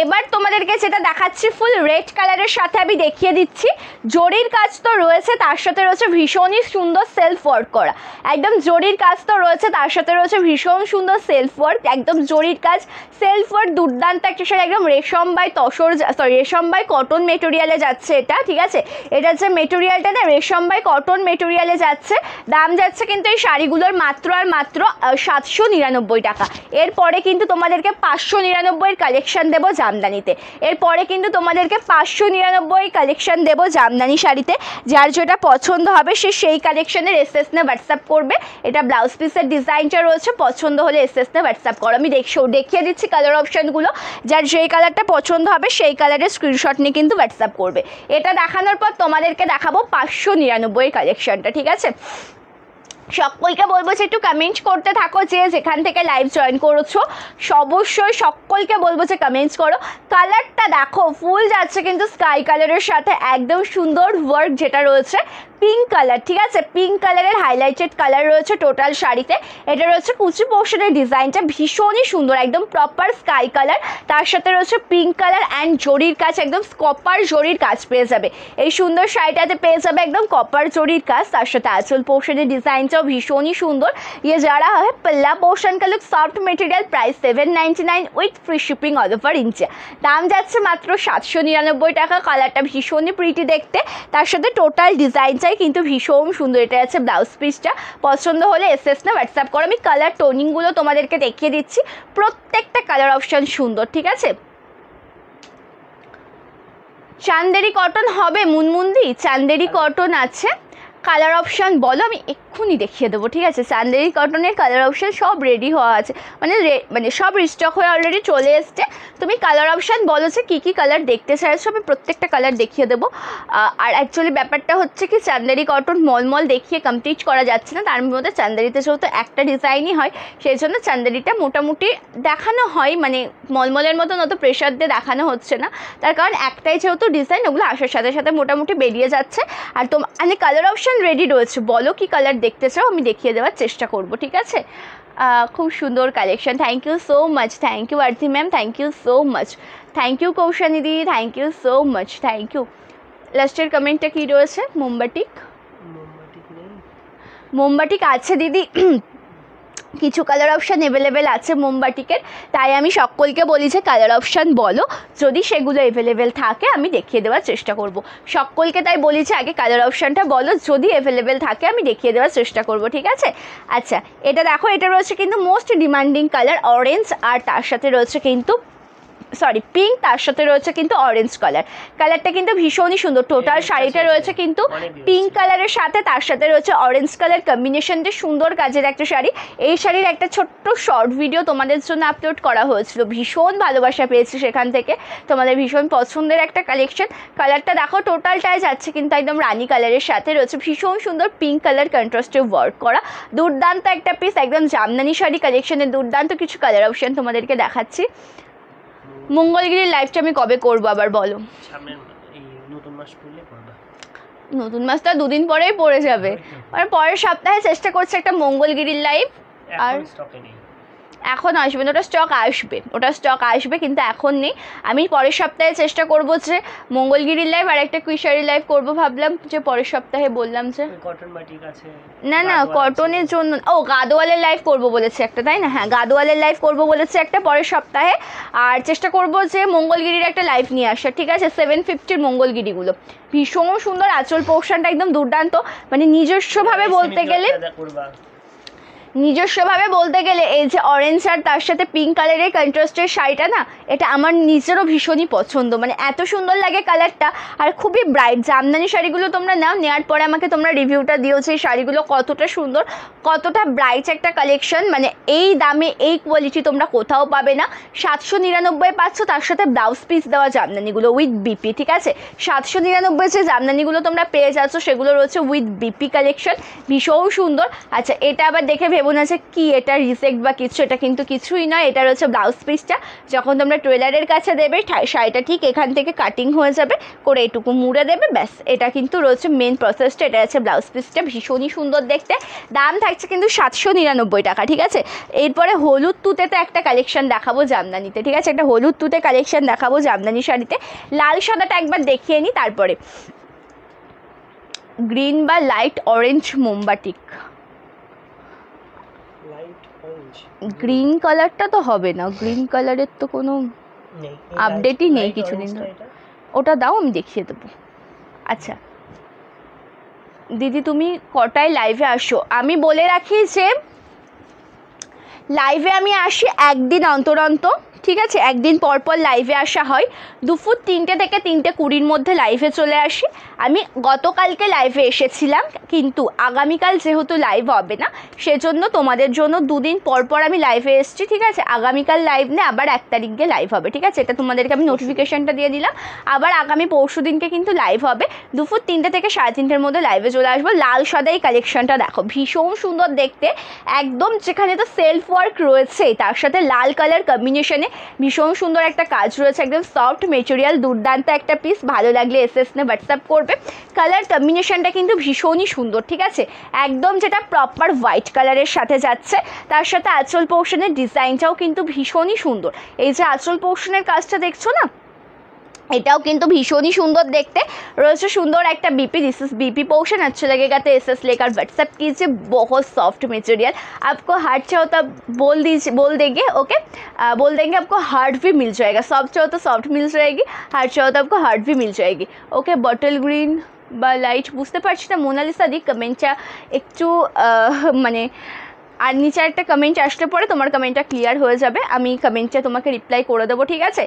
এবার তোমাদেরকে যেটা দেখাচ্ছি ফুল রেড কালারের সাথে আমি দেখিয়ে দিচ্ছি। জরির কাজ তো রয়েছে, তার সাথে রয়েছে ভীষণই সুন্দর সেলফ ওয়ার্ক করা। একদম জরির কাজ তো রয়েছে, তার সাথে রয়েছে ভীষণ সুন্দর সেলফ ওয়ার্ক, একদম জরির কাজ, সেলফ ওয়ার্ক, দুর্দান্ত একটা শাড়ি। একদম রেশম বাই তসর, সরি রেশম বাই কটন মেটেরিয়ালে যাচ্ছে এটা, ঠিক আছে। এটা যে মেটেরিয়ালটা না, রেশম বাই কটন মেটেরিয়ালে যাচ্ছে। দাম যাচ্ছে কিন্তু এই শাড়িগুলোর মাত্র আর মাত্র 799 টাকা। এরপরে কিন্তু তোমাদেরকে 599 কালেকশন দেবো জামদানিতে। এরপরে কিন্তু তোমাদেরকে 599 কালেকশন দেবো জামদানি শাড়িতে। যার যেটা পছন্দ হবে সে সেই কালেকশনের এসএস নিয়ে হোয়াটসঅ্যাপ করবে। এটা ব্লাউজ পিসের ডিজাইনটা রয়েছে, পছন্দ হলে এসএস নিয়ে হোয়াটসঅ্যাপ করো। আমি দেখিয়ে দিচ্ছি কালার অপশানগুলো, যার যেই কালারটা পছন্দ হবে সেই কালারের স্ক্রিনশট নিয়ে কিন্তু হোয়াটসঅ্যাপ করবে। এটা দেখানোর পর তোমাদেরকে দেখাবো 599 কালেকশনটা, ঠিক আছে। সকলকে বলবো যে একটু কমেন্টস করতে থাকো, যে যেখান থেকে লাইভ জয়েন করেছো অবশ্যই সকলকে বলবো যে কমেন্টস করো। কালারটা দেখো, ফুল যাচ্ছে কিন্তু স্কাই কালারের সাথে একদম সুন্দর ওয়ার্ক যেটা রয়েছে পিঙ্ক কালার, ঠিক আছে, পিঙ্ক কালারের হাইলাইটেড কালার রয়েছে টোটাল শাড়িতে। এটা রয়েছে কুচি পোর্শনের ডিজাইনটা ভীষণই সুন্দর, একদম প্রপার স্কাই কালার, তার সাথে রয়েছে পিঙ্ক কালার অ্যান্ড জরির কাজ, একদম কপার জরির কাজ পেয়ে যাবে। এই সুন্দর শাড়িটাতে পেয়ে যাবে একদম কপার জরির কাজ, তার সাথে আঁচল পোর্শনের ডিজাইনটাও ভীষণই সুন্দর। ये जा रहा है पल्ला पोर्शन का look, soft material, price 799 with free shipping all over India. দাম যাচ্ছে মাত্র 799 টাকা। কালারটা ভীষণই প্রিটি দেখতে, তার সাথে টোটাল ডিজাইনটাই কিন্তু ভীষণ সুন্দর। এটা আছে ব্লাউজ পিসটা, পছন্দ হলে এসএস না হোয়াটসঅ্যাপ করো। আমি কালার টোনিংগুলো তোমাদেরকে দেখিয়ে দিচ্ছি, প্রত্যেকটা কালার অপশান সুন্দর, ঠিক আছে। চান্দেরি কটন হবে মুনমুন্দি, চান্দেরি কটন আছে, কালার অপশান বলো, আমি এক্ষুনি দেখিয়ে দেবো, ঠিক আছে। চান্দেরি কটনের কালার অপশান সব রেডি হওয়া আছে, মানে সব রিস্টক হয়ে অলরেডি চলে এসছে। তুমি কালার অপশান বলো যে কী কী কালার দেখতে চাইছো, আমি প্রত্যেকটা কালার দেখিয়ে দেবো। আর অ্যাকচুয়ালি ব্যাপারটা হচ্ছে কি, চান্দেরি কটন মলমল দেখিয়ে কমপ্লিট করা যাচ্ছে না, তার মধ্যে চান্দেরিতে যেহেতু একটা ডিজাইনই হয় সেই জন্য চান্দেরিটা মোটামুটি দেখানো হয়, মানে মলমলের মতন অত প্রেশার দিয়ে দেখানো হচ্ছে না, তার কারণ একটাই যেহেতু ডিজাইন, ওগুলো আসার সাথে সাথে মোটামুটি বেরিয়ে যাচ্ছে। আর মানে কালার অপশান রেডি রয়েছে, বলো কি কালার দেখতে চাও, আমি দেখিয়ে দেওয়ার চেষ্টা করব, ঠিক আছে। খুব সুন্দর collection, thank you so much, thank you Arti ma'am, thank you so much, thank you Koushani দিদি, thank you so much, thank you. লাস্টের কমেন্টটা কী রয়েছে? মোমবাটিক, মোমবাটিক আছে দিদি, কিছু কালার অপশান অ্যাভেলেবেল আছে মোমবাটিকের, তাই আমি সকলকে বলি যে কালার অপশান বলো, যদি সেগুলো অ্যাভেলেবেল থাকে আমি দেখিয়ে দেওয়ার চেষ্টা করব। সকলকে তাই বলি যে আগে কালার অপশানটা বলো, যদি অ্যাভেলেবেল থাকে আমি দেখিয়ে দেওয়ার চেষ্টা করব, ঠিক আছে। আচ্ছা, এটা দেখো, এটা রয়েছে কিন্তু মোস্ট ডিমান্ডিং কালার অরেঞ্জ, আর তার সাথে রয়েছে কিন্তু পিঙ্ক, তার সাথে রয়েছে কিন্তু অরেঞ্জ কালার। কালারটা কিন্তু ভীষণই সুন্দর, টোটাল শাড়িটা রয়েছে কিন্তু পিঙ্ক কালারের সাথে, তার সাথে রয়েছে অরেঞ্জ কালার কম্বিনেশনটা, সুন্দর কাজের একটা শাড়ি। এই শাড়ির একটা ছোট্ট শর্ট ভিডিও তোমাদের জন্য আপলোড করা হয়েছিল, ভীষণ ভালোবাসা পেয়েছি সেখান থেকে, তোমাদের ভীষণ পছন্দের একটা কালেকশন। কালারটা দেখো, টোটালটাই যাচ্ছে কিন্তু একদম রানি কালারের সাথে, রয়েছে ভীষণ সুন্দর পিঙ্ক কালার কন্ট্রাস্টে ওয়ার্ক করা, দুর্দান্ত একটা পিস, একদম জামদানি শাড়ি কালেকশনের দুর্দান্ত কিছু কালার অপশান তোমাদেরকে দেখাচ্ছি। মঙ্গলগিরির লাইভটা আমি কবে করবো আবার বলো? সামনের এই নতুন মাস পড়লে করবা। নতুন মাস তো 2 দিন পরেই পড়ে যাবে, মানে পরের সপ্তাহে চেষ্টা করছি একটা মঙ্গলগিরির লাইভ। আর এখন স্টকে নেই, এখন আসবে না, ওটা স্টক আসবে কিন্তু এখন নেই। আমি পরের সপ্তাহে চেষ্টা করব যে মঙ্গলগিরির লাইভ আর একটা কুইশারি লাইভ করব, ভাবলাম যে পরের সপ্তাহে বললাম যে কটন বাটিক আছে। না কটনের জন্য গাদোয়ালের লাইভ করব বলেছে একটা, তাই না? হ্যাঁ, গাদোয়ালের লাইভ করব বলেছে একটা পরের সপ্তাহে। আর চেষ্টা করব যে মঙ্গলগিরির একটা লাইভ নিয়ে আসা, ঠিক আছে? 750 মঙ্গলগিরিগুলো ভীষণ সুন্দর, আঁচল পোর্শনটা একদম দুর্দান্ত, মানে নিজস্বভাবে বলতে গেলে এই যে অরেঞ্জ আর তার সাথে পিঙ্ক কালারের কন্ট্রাস্টের শাড়িটা না, এটা আমার নিজেরও ভীষণই পছন্দ, মানে এত সুন্দর লাগে কালারটা, আর খুবই ব্রাইট। জামদানি শাড়িগুলো তোমরা নাও, নেওয়ার পরে আমাকে তোমরা রিভিউটা দিও যে শাড়িগুলো কতটা সুন্দর, কতটা ব্রাইট একটা কালেকশন। মানে এই দামে এই কোয়ালিটি তোমরা কোথাও পাবে না। 799 পাচ্ছ, তার সাথে ব্লাউজ পিস দেওয়া জামদানিগুলো উইথ বিপি, ঠিক আছে? 799 যে জামদানিগুলো তোমরা পেয়ে যাচ্ছ সেগুলো রয়েছে উইথ বিপি কালেকশন, ভীষণ সুন্দর। আচ্ছা, এটা আবার দেখে ভেবো না যে কি এটা রিজেক্ট বা কিছু, এটা কিন্তু কিছুই নয়। এটা রয়েছে ব্লাউজ পিসটা, যখন তোমরা টেলারের কাছে দেবে শাড়িটা ঠিক এখান থেকে কাটিং হয়ে যাবে, করে এটুকু মুড়ে দেবে, ব্যাস। এটা কিন্তু রয়েছে মেন প্রসেসটা, এটা আছে ব্লাউজ পিসটা, ভীষণই সুন্দর দেখতে। দাম থাকছে কিন্তু 799 টাকা, ঠিক আছে? এরপরে হলুদ তুতেতে একটা কালেকশন দেখাবো জামদানিতে, ঠিক আছে? একটা হলুদ তুতে কালেকশন দেখাবো জামদানি শাড়িতে। লাল সাদাটা একবার দেখিয়ে নিই, তারপরে গ্রিন বা লাইট অরেঞ্জ মোমবাটিক। গ্রিন কালারটা তো হবে না, গ্রিন কালারের তো কোনো আপডেটই নেই কিছুদিন ধরে। ওটা দাও, আমি দেখিয়ে দেবো। আচ্ছা দিদি, তুমি কটায় লাইভে আসো? আমি বলে রাখি যে লাইভে আমি আসি একদিন অন্তর অন্তর, ঠিক আছে? একদিন পর পর লাইভে আসা হয়। দুপুর 3টে থেকে 3:20 মধ্যে লাইভে চলে আসি। আমি গতকালকে লাইভে এসেছিলাম, কিন্তু আগামীকাল যেহেতু লাইভ হবে না, সেজন্য তোমাদের জন্য 2 দিন পর পর আমি লাইভে এসেছি, ঠিক আছে? আগামীকাল লাইভ নেই, আবার 1 তারিখ গিয়ে লাইভ হবে, ঠিক আছে? এটা তোমাদেরকে আমি নোটিফিকেশনটা দিয়ে দিলাম। আবার আগামী পরশু দিনকে কিন্তু লাইভ হবে, দুপুর 3টে থেকে 3:30-র মধ্যে লাইভে চলে আসবো। লাল সাদাই কালেকশনটা দেখো, ভীষণ সুন্দর দেখতে একদম, যেখানে তো সেলফ ওয়ার্ক রয়েছে, তার সাথে লাল কালার কম্বিনেশনে ভীষণ সুন্দর একটা কাজ রয়েছে, একদম সফট মেটেরিয়াল, দুর্দান্ত একটা পিস। ভালো লাগলে এসএস নে হোয়াটসঅ্যাপ করবে। কালার কম্বিনেশনটা কিন্তু ভীষণই সুন্দর, ঠিক আছে? একদম যেটা প্রপার হোয়াইট কালারের সাথে যাচ্ছে, তার সাথে আঁচল পোর্শনের ডিজাইনটাও কিন্তু ভীষণই সুন্দর। এই যে আঁচল পোর্শনের কাজটা দেখছো না, এটাও কিন্তু ভীষণই সুন্দর দেখতে। রয়েছে সুন্দর একটা BP, this is BP portion. अच्छा लगेगा तो एसएस लेकर व्हाट्सएप कीजिए। बहुत सॉफ्ट मटेरियल, आपको हार्ड चाहो तो बोल देंगे, ओके? बोल देंगे, आपको हार्ड भी मिल जाएगा। सॉफ्ट चाहो तो सॉफ्ट मिल जाएगी, हार्ड चाहो तो आपको हार्ड भी मिल जाएगी, ओके? बटल ग्रीन বা লাইট বুঝতে পারছি না। মোনালিসা দি কমেন্টটা একটু মানে, আর নিচে একটা কমেন্ট আসলে পরে তোমার কমেন্টটা ক্লিয়ার হয়ে যাবে, আমি কমেন্টটা তোমাকে রিপ্লাই করে দেবো, ঠিক আছে?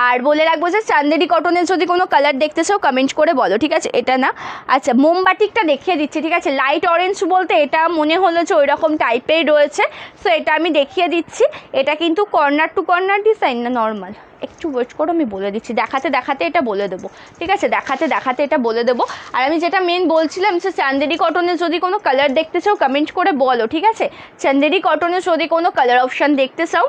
আর বলে রাখবো যে চান্দেরি কটনের যদি কোনো কালার দেখতে চাও কমেন্ট করে বলো, ঠিক আছে? এটা না, আচ্ছা মোমবাটিকটা দেখিয়ে দিচ্ছি, ঠিক আছে? লাইট অরেঞ্জ বলতে এটা মনে হলো যে ওই রকম টাইপের রয়েছে, সো এটা আমি দেখিয়ে দিচ্ছি। এটা কিন্তু কর্নার টু কর্নার ডিজাইন না, নর্মাল। একটু ওয়েট করো, আমি বলে দিচ্ছি, দেখাতে এটা বলে দেবো, ঠিক আছে? দেখাতে এটা বলে দেবো। আর আমি যেটা মেন বলছিলাম যে চান্দেরি কটনের যদি কোনো কালার দেখতে চাও কমেন্ট করে বলো, ঠিক আছে? চান্দেরি কটনের যদি কোনো কালার অপশান দেখতে চাও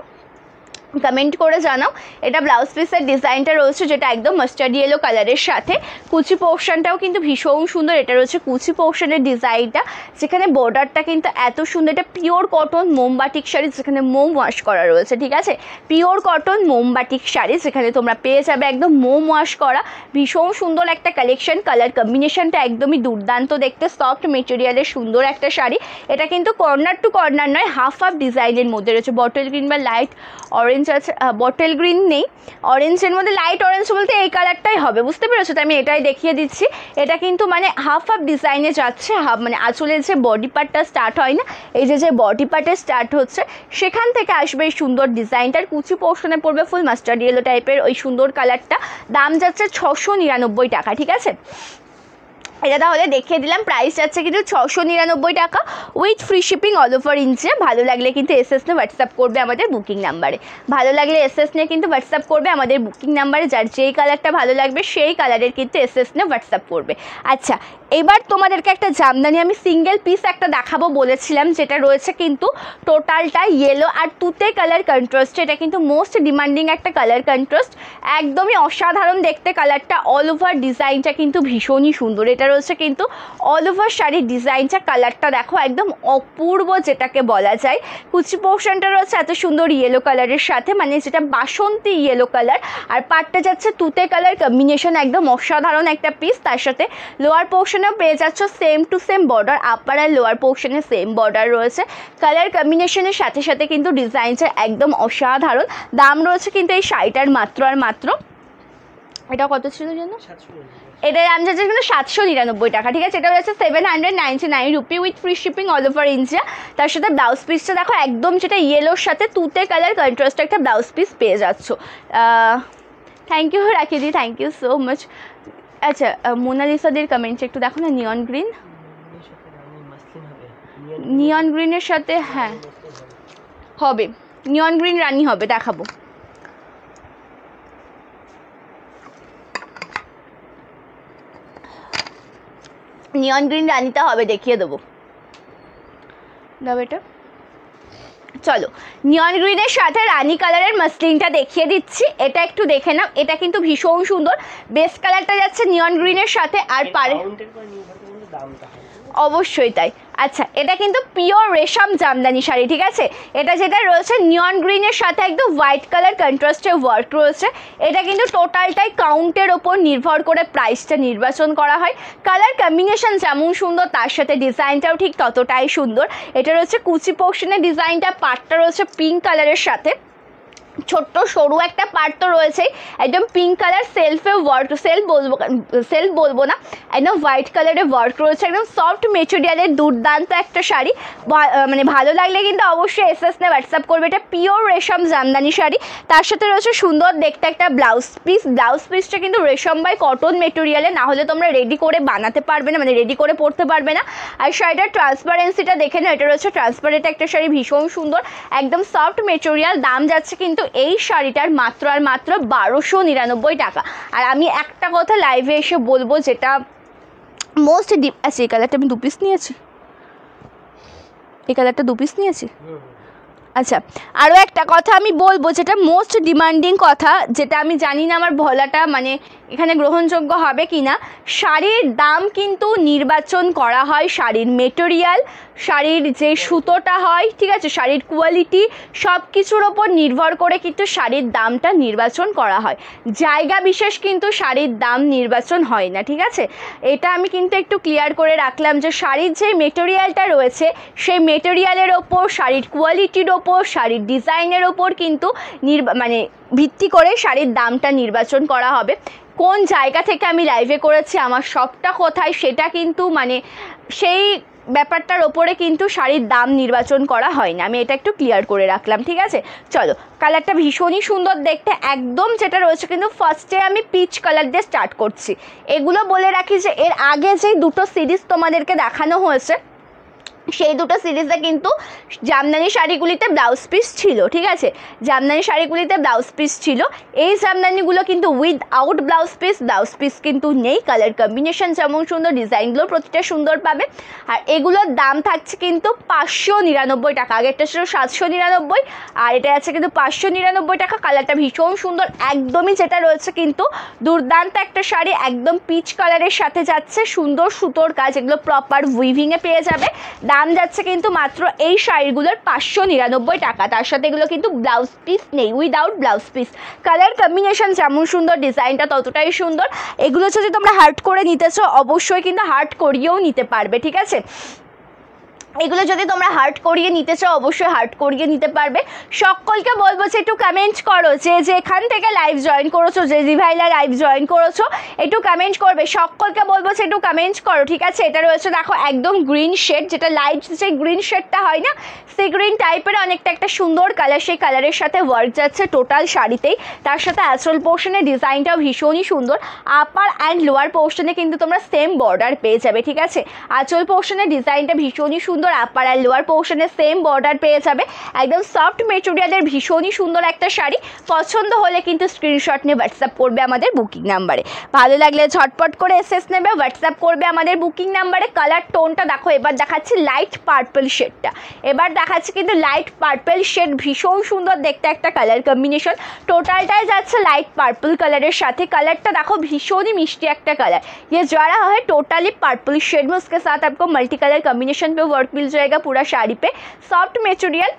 কমেন্ট করে জানাও। এটা ব্লাউজ পিসের ডিজাইনটা রয়েছে, যেটা একদম মাস্টার্ড ইয়েলো কালারের সাথে। কুচি পোর্শনটাও কিন্তু ভীষণ সুন্দর, এটা রয়েছে কুচি পোর্শনের ডিজাইনটা, যেখানে বর্ডারটা কিন্তু এত সুন্দর। এটা পিওর কটন মোমবাটিক শাড়ি, যেখানে মোম ওয়াশ করা রয়েছে, ঠিক আছে? পিওর কটন মোমবাটিক শাড়ি, যেখানে তোমরা পেয়ে যাবে একদম মোম ওয়াশ করা, ভীষণ সুন্দর একটা কালেকশন। কালার কম্বিনেশনটা একদমই দুর্দান্ত দেখতে, সফট মেটেরিয়ালের সুন্দর একটা শাড়ি। এটা কিন্তু কর্নার টু কর্নার নয়, হাফ হাফ ডিজাইনের মধ্যে রয়েছে। বটল গ্রিন বা লাইট অরেঞ্জ আছে, বটল গ্রিন নেই, অরেঞ্জের মধ্যে লাইট অরেঞ্জ বলতে এই কালারটাই হবে, বুঝতে পেরেছো? তো আমি এটাই দেখিয়ে দিচ্ছি। এটা কিন্তু মানে হাফ হাফ ডিজাইনে যাচ্ছে, হাফ মানে আঁচলের যে বডি পার্টটা স্টার্ট হয় না, এই যে বডি পার্টে স্টার্ট হচ্ছে, সেখান থেকে আসবে এই সুন্দর ডিজাইনটার। কুচি পোর্শনে পড়বে ফুল মাস্টার্ড ইয়েলো টাইপের ওই সুন্দর কালারটা। দাম যাচ্ছে 699 টাকা, ঠিক আছে? এটা তাহলে দেখিয়ে দিলাম। প্রাইস যাচ্ছে কিন্তু 699 টাকা with free shipping all over India. ভালো লাগলে কিন্তু এসএস নিয়ে হোয়াটসঅ্যাপ করবে আমাদের বুকিং নাম্বারে। ভালো লাগলে এসএস নিয়ে কিন্তু হোয়াটসঅ্যাপ করবে আমাদের বুকিং নাম্বারে। যার যেই কালারটা ভালো লাগবে সেই কালারের কিন্তু এসএস নিয়ে হোয়াটসঅ্যাপ করবে। আচ্ছা, এবার তোমাদেরকে একটা জামদানি আমি সিঙ্গেল পিস একটা দেখাবো বলেছিলাম, যেটা রয়েছে কিন্তু টোটালটা ইয়েলো আর তুতে কালার কন্ট্রাস্ট। এটা কিন্তু মোস্ট ডিমান্ডিং একটা কালার কন্ট্রাস্ট, একদমই অসাধারণ দেখতে কালারটা। অল ওভার ডিজাইনটা কিন্তু ভীষণই সুন্দর। এটা রয়েছে কিন্তু অল ওভার শাড়ির ডিজাইনটা, কালারটা দেখো একদম অপূর্ব যেটাকে বলা যায়। কুচি পোর্শনটা রয়েছে এত সুন্দর ইয়েলো কালারের সাথে, মানে যেটা বাসন্তী ইয়েলো কালার, আর পাটটা যাচ্ছে তুতে কালার কম্বিনেশন, একদম অসাধারণ একটা পিস। তার সাথে লোয়ার পোর্শনেও পেয়ে যাচ্ছ same to same border, upper আর লোয়ার পোর্শনে সেম বর্ডার রয়েছে। কালার কম্বিনেশনের সাথে সাথে কিন্তু ডিজাইনটা একদম অসাধারণ। দাম রয়েছে কিন্তু এই শাড়িটার মাত্র আর মাত্র, এটা কত ছিল যেন, এটার দাম যাচ্ছে কিন্তু 799 টাকা। ঠিক আছে, এটা হচ্ছে 799 rupee with free shipping all over India. তার সাথে ব্লাউজ পিসটা দেখো একদম যেটা ইয়েলোর সাথে তুতে কালার কন্ট্রাস্ট একটা ব্লাউজ পিস পেয়ে যাচ্ছ। থ্যাংক ইউ রাখিদি, থ্যাংক ইউ সো মাচ। আচ্ছা, মোনালিসাদের কমেন্টস একটু দেখো না। নিয়ন গ্রিন, নিয়ন গ্রিনের সাথে হ্যাঁ হবে, নিয়ন গ্রিন রানি হবে, দেখাবো। নিয়ন গ্রিন রানিটা হবে, দেখিয়ে দেবো। দাও এটা, চলো নিয়ন গ্রিনের সাথে রানি কালারের মাসলিনটা দেখিয়ে দিচ্ছি। এটা একটু দেখে নাও, এটা কিন্তু ভীষণ সুন্দর। বেস কালারটা যাচ্ছে নিয়ন গ্রিনের সাথে, আর পারে অবশ্যই তাই। আচ্ছা, এটা কিন্তু পিওর রেশম জামদানি শাড়ি। ঠিক আছে, এটা যেটা রয়েছে নিয়ন গ্রিনের সাথে একদম হোয়াইট কালার কন্ট্রাস্টের ওয়ার্ক রয়েছে। এটা কিন্তু টোটালটাই কাউন্টের ওপর নির্ভর করে প্রাইসটা নির্বাচন করা হয়। কালার কম্বিনেশন যেমন সুন্দর, তার সাথে ডিজাইনটাও ঠিক ততটাই সুন্দর। এটা রয়েছে কুচি পোর্শনের ডিজাইনটা, পাটটা রয়েছে পিঙ্ক কালারের সাথে, ছোট্ট সরু একটা পার্ট তো রয়েছে, একদম পিঙ্ক কালার সেলফে ওয়ার্ক, সেলফ বলবো না, একদম হোয়াইট কালারের ওয়ার্ক রয়েছে, একদম সফট মেটেরিয়ালের দুর্দান্ত একটা শাড়ি। মানে ভালো লাগলে কিন্তু অবশ্যই এসএস নিয়ে হোয়াটসঅ্যাপ করবে। এটা পিওর রেশম জামদানি শাড়ি, তার সাথে রয়েছে সুন্দর দেখতে একটা ব্লাউজ পিস। ব্লাউজ পিসটা কিন্তু রেশম বাই কটন মেটেরিয়ালে, না হলে তোমরা রেডি করে বানাতে পারবে না, মানে রেডি করে পরতে পারবে না। আর শাড়িটার ট্রান্সপারেন্সিটা দেখে না, এটা রয়েছে ট্রান্সপারেন্ট একটা শাড়ি, ভীষণ সুন্দর, একদম সফট মেটেরিয়াল। দাম যাচ্ছে কিন্তু এই শাড়িটার মাত্র আর মাত্র 1299 টাকা। আর আমি একটা কথা লাইভে এসে বলবো, যেটা মোস্ট আচ্ছা এই কালারটা আমি 2 পিস নিয়েছি, এই কালারটা 2 পিস নিয়েছি। আচ্ছা, আরও একটা কথা আমি বলবো, যেটা মোস্ট ডিমান্ডিং কথা, যেটা আমি জানি না আমার বলাটা মানে এখানে গ্রহণযোগ্য হবে কি না। শাড়ির দাম কিন্তু নির্বাচন করা হয় শাড়ির মেটেরিয়াল, শাড়ির যে সুতোটা হয়, ঠিক আছে, শাড়ির কোয়ালিটি, সব কিছুর ওপর নির্ভর করে কিন্তু শাড়ির দামটা নির্বাচন করা হয়। জায়গা বিশেষ কিন্তু শাড়ির দাম নির্বাচন হয় না। ঠিক আছে, এটা আমি কিন্তু একটু ক্লিয়ার করে রাখলাম, যে শাড়ির যে মেটেরিয়ালটা রয়েছে সেই মেটেরিয়ালের ওপর, শাড়ির কোয়ালিটির ওপর, শাড়ির ডিজাইনের ওপর কিন্তু মানে ভিত্তি করে শাড়ির দামটা নির্বাচন করা হবে। কোন জায়গা থেকে আমি লাইভে করেছি, আমার সবটা কোথায়, সেটা কিন্তু মানে সেই ব্যাপারটার ওপরে কিন্তু শাড়ির দাম নির্বাচন করা হয় না। আমি এটা একটু ক্লিয়ার করে রাখলাম। ঠিক আছে, চলো কালারটা ভীষণই সুন্দর দেখতে, একদম যেটা রয়েছে কিন্তু ফার্স্টে আমি পিচ কালার দিয়ে স্টার্ট করছি। এগুলো বলে রাখি যে এর আগে যে দুটো সিরিজ তোমাদেরকে দেখানো হয়েছে, সেই দুটো সিরিজে কিন্তু জামদানি শাড়িগুলিতে ব্লাউজ পিস ছিল। ঠিক আছে, জামদানি শাড়িগুলিতে ব্লাউজ পিস ছিল। এই জামদানিগুলো কিন্তু উইথআউট ব্লাউজ পিস কিন্তু নেই। কালার কম্বিনেশন যেমন সুন্দর, ডিজাইনগুলো প্রতিটা সুন্দর পাবে। আর এগুলোর দাম থাকছে কিন্তু 599 টাকা। আগেরটা ছিল 799, আর এটা আছে কিন্তু 599 টাকা। কালারটা ভীষণ সুন্দর, একদমই যেটা রয়েছে কিন্তু দুর্দান্ত একটা শাড়ি, একদম পিচ কালারের সাথে যাচ্ছে, সুন্দর সুতোর কাজ, এগুলো প্রপার উইভিংয়ে পেয়ে যাবে। দাম যাচ্ছে কিন্তু মাত্র এই শাড়িগুলোর 599 টাকা। তার সাথে এগুলো কিন্তু ব্লাউজ পিস নেই, without blouse piece. Colour combination যেমন সুন্দর, ডিজাইনটা ততটাই সুন্দর। এগুলো যদি তোমরা হার্ট করে নিতেছো, অবশ্যই কিন্তু হার্ট করিয়েও নিতে পারবে। ঠিক আছে, এগুলো যদি তোমরা হার্ট করিয়ে নিতে চাও অবশ্যই হার্ট করিয়ে নিতে পারবে। সকলকে বলবো যে একটু কমেন্ট করো, যে যেখান থেকে লাইভ জয়েন করেছো, যে রিভাইলা লাইভ জয়েন করেছো একটু কমেন্ট করবে। সকলকে বলবো যে একটু কমেন্ট করো, ঠিক আছে। এটা রয়েছে দেখো একদম গ্রিন শেড, যেটা লাইট যে গ্রিন শেডটা হয় না, সেই গ্রিন টাইপের অনেকটা একটা সুন্দর কালার, সেই কালারের সাথে ওয়ার্ক যাচ্ছে টোটাল শাড়িতেই। তার সাথে আঁচল পোর্শনের ডিজাইনটাও ভীষণই সুন্দর। আপার অ্যান্ড লোয়ার পোর্শনে কিন্তু তোমরা সেম বর্ডার পেয়ে যাবে, ঠিক আছে। আঁচল পোর্শনের ডিজাইনটা ভীষণই সুন্দর, আপার আর লোয়ার পোর্শনে সেম বর্ডার পেয়ে যাবে। একদম সফট মেটেরিয়ালের ভীষণই সুন্দর একটা শাড়ি। পছন্দ হলে কিন্তু স্ক্রিনশট নিয়ে হোয়াটসঅ্যাপ করবে আমাদের বুকিং নাম্বারে। ভালো লাগলে ঝটপট করে এসএস নেবে, হোয়াটসঅ্যাপ করবে আমাদের বুকিং নাম্বারে। কালার টোনটা দেখো, এবার দেখাচ্ছি লাইট পার্পল শেডটা, এবার দেখাচ্ছি কিন্তু লাইট পার্পল শেড, ভীষণ সুন্দর দেখতে একটা কালার কম্বিনেশন। টোটালটাই যাচ্ছে লাইট পার্পল কালারের সাথে। কালারটা দেখো ভীষণই মিষ্টি একটা कलर। ये जा रहा है टोटली पर्पल शेड में, उसके साथ आपको मल्टी कलर कॉम्बिनेशन पे वर्क मिल जाएगा पूरा साड़ी पे। सॉफ्ट मटेरियल,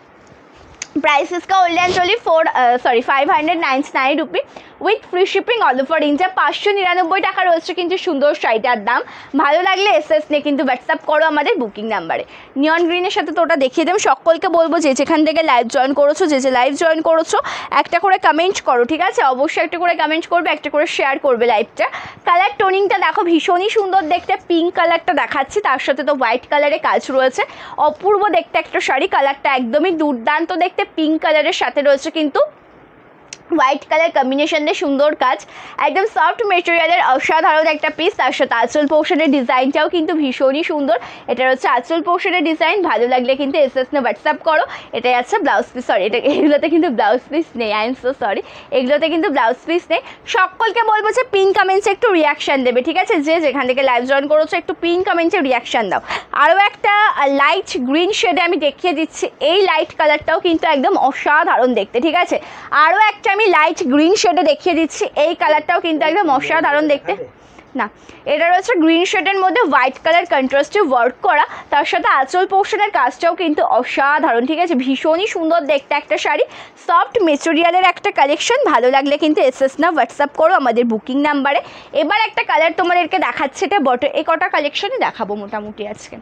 प्राइस इसका only only 599 rupee with free shipping all over India. 599 টাকা রয়েছে কিন্তু সুন্দর শাড়িটার দাম। ভালো লাগলে এসএস নিয়ে কিন্তু হোয়াটসঅ্যাপ করো আমাদের বুকিং নাম্বারে। নিয়ন গ্রিনের সাথে তো ওটা দেখিয়ে দেবো। সকলকে বলবো যে যেখান থেকে লাইভ জয়েন করেছো, যে লাইভ জয়েন করেছো একটা করে কমেন্ট করো, ঠিক আছে। অবশ্যই একটা করে কমেন্ট করবে, একটা করে শেয়ার করবে লাইভটা। কালার টোনিংটা দেখো ভীষণই সুন্দর দেখতে, পিঙ্ক কালারটা দেখাচ্ছি, তার সাথে তো হোয়াইট কালারে কাজ রয়েছে। অপূর্ব দেখতে একটা শাড়ি, কালারটা একদমই দুর্দান্ত দেখতে। পিঙ্ক কালারের সাথে রয়েছে কিন্তু হোয়াইট কালার কম্বিনেশনে সুন্দর কাজ, একদম সফট মেটেরিয়ালের অসাধারণ একটা পিস। তার সাথে আঁচল পোর্শনের ডিজাইনটাও কিন্তু ভীষণই সুন্দর। এটা হচ্ছে আঁচল পোর্শনের ডিজাইন। ভালো লাগলে কিন্তু এসএস নে হোয়াটসঅ্যাপ করো। এটাই আছে ব্লাউজ পিস, সরি এটা এগুলোতে কিন্তু ব্লাউজ পিস নেই, আই এম সো সরি, এগুলোতে কিন্তু ব্লাউজ পিস নেই। সকলকে বলবো যে পিন কমেন্টসে একটু রিয়াকশান দেবে, ঠিক আছে। যে যেখান থেকে লাইভ জয়েন করেছো একটু পিন কমেন্টসে রিয়াকশান দাও। আরও একটা লাইট গ্রিন শেডে আমি দেখিয়ে দিচ্ছি, এই লাইট কালারটাও কিন্তু একদম অসাধারণ দেখতে, ঠিক আছে। আরও একটা আমি লাইট গ্রিন শেডে দেখিয়ে দিচ্ছি, এই কালারটাও কিন্তু একদম অসাধারণ দেখতে। না, এটা রয়েছে গ্রিন শেডের মধ্যে হোয়াইট কালার কন্ট্রাস্টে ওয়ার্ক করা, তার সাথে আঁচল পোর্শনের কাজটাও কিন্তু অসাধারণ, ঠিক আছে। ভীষণই সুন্দর দেখতে একটা শাড়ি, সফট মেটেরিয়ালের একটা কালেকশন। ভালো লাগলে কিন্তু এসএস না হোয়াটসঅ্যাপ করো আমাদের বুকিং নাম্বারে। এবার একটা কালার তোমাদেরকে দেখাচ্ছে, এটা এই কটা কালেকশনই দেখাবো মোটামুটি আজকে।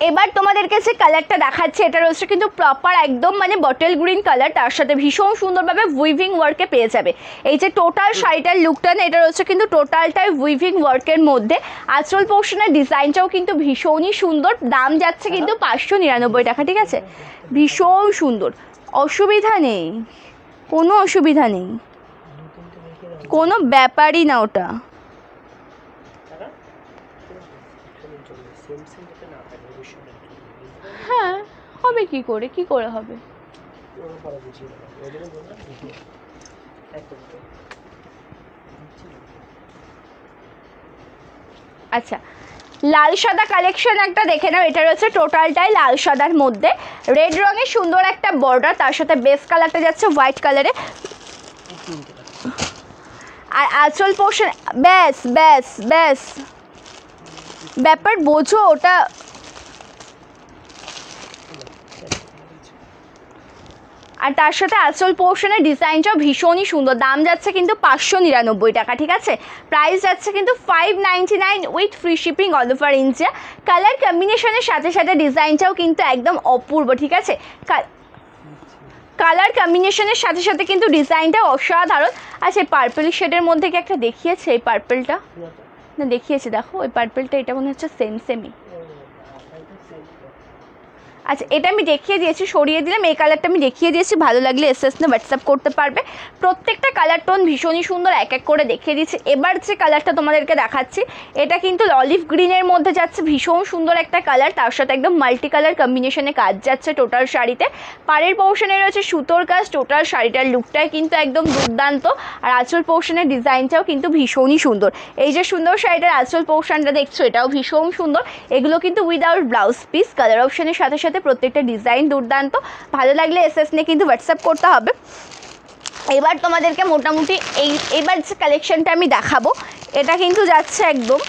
এবার তোমাদেরকে যে কালারটা দেখাচ্ছে এটা রয়েছে কিন্তু প্রপার একদম মানে বটল গ্রিন কালার, তার সাথে ভীষণ সুন্দরভাবে উইভিং ওয়ার্কে পেয়ে যাবে। এই যে টোটাল শাড়িটার লুকটা না, এটা রয়েছে কিন্তু টোটালটাই উইভিং ওয়ার্কের মধ্যে। আঁচল পোর্শনের ডিজাইনটাও কিন্তু ভীষণই সুন্দর। দাম যাচ্ছে কিন্তু 599 টাকা, ঠিক আছে। ভীষণ সুন্দর, অসুবিধা নেই, কোনো অসুবিধা নেই, কোনো ব্যাপারই না ওটা। হ্যাঁ হবে, কি করে হবে। আচ্ছা, লাল সাদা কালেকশন একটা দেখে নাও। এটা রয়েছে টোটালটাই লাল সাদার মধ্যে, রেড রঙের সুন্দর একটা বর্ডার, তার সাথে বেস কালারটা যাচ্ছে হোয়াইট কালারে। আর আঁচল পোর্শন, ব্যাস ব্যাস ব্যাস ব্যাপার বোঝো ওটা। আর তার সাথে আঁচল পোর্শনের ডিজাইনটাও ভীষণই সুন্দর। দাম যাচ্ছে কিন্তু 599 টাকা, ঠিক আছে। প্রাইস যাচ্ছে কিন্তু 599 with free shipping all over India. Colour কম্বিনেশনের সাথে সাথে ডিজাইনটাও কিন্তু একদম অপূর্ব, ঠিক আছে। কালার কম্বিনেশনের সাথে সাথে কিন্তু ডিজাইনটা অসাধারণ। আচ্ছা, পার্পল শেডের মধ্যে কি একটা দেখিয়েছে, এই পার্পলটা না দেখিয়েছে, দেখো ওই পার্পলটা, এটা মনে হচ্ছে সেমই। আচ্ছা, এটা আমি দেখিয়ে দিয়েছি, সরিয়ে দিলাম। এই কালারটা আমি দেখিয়ে দিয়েছি, ভালো লাগলে এসএস না হোয়াটসঅ্যাপ করতে পারবে। প্রত্যেকটা কালার টোন ভীষণই সুন্দর, এক এক করে দেখিয়ে দিয়েছি। এবার যে কালারটা তোমাদেরকে দেখাচ্ছি এটা কিন্তু অলিভ গ্রিনের মধ্যে যাচ্ছে, ভীষণ সুন্দর একটা কালার, তার সাথে একদম মাল্টি কালার কম্বিনেশনে কাজ যাচ্ছে টোটাল শাড়িতে। পাড়ের পোর্শনে রয়েছে সুতোর কাজ, টোটাল শাড়িটার লুকটাই কিন্তু একদম দুর্দান্ত। আর আঁচল পোর্শনের ডিজাইনটাও কিন্তু ভীষণই সুন্দর। এই যে সুন্দর শাড়িটার আঁচল পোর্শনটা দেখছো, এটাও ভীষণ সুন্দর। এগুলো কিন্তু উইদাউট ব্লাউজ পিস, কালার অপশনের সাথে সাথে প্রত্যেকটা ডিজাইন দুর্দান্ত। ভালো লাগলে এসএস নিয়ে কিন্তু হোয়াটসঅ্যাপ করতে হবে। এবার তোমাদেরকে মোটামুটি এবার যে কালেকশনটা আমি দেখাবো এটা কিন্তু যাচ্ছে একদম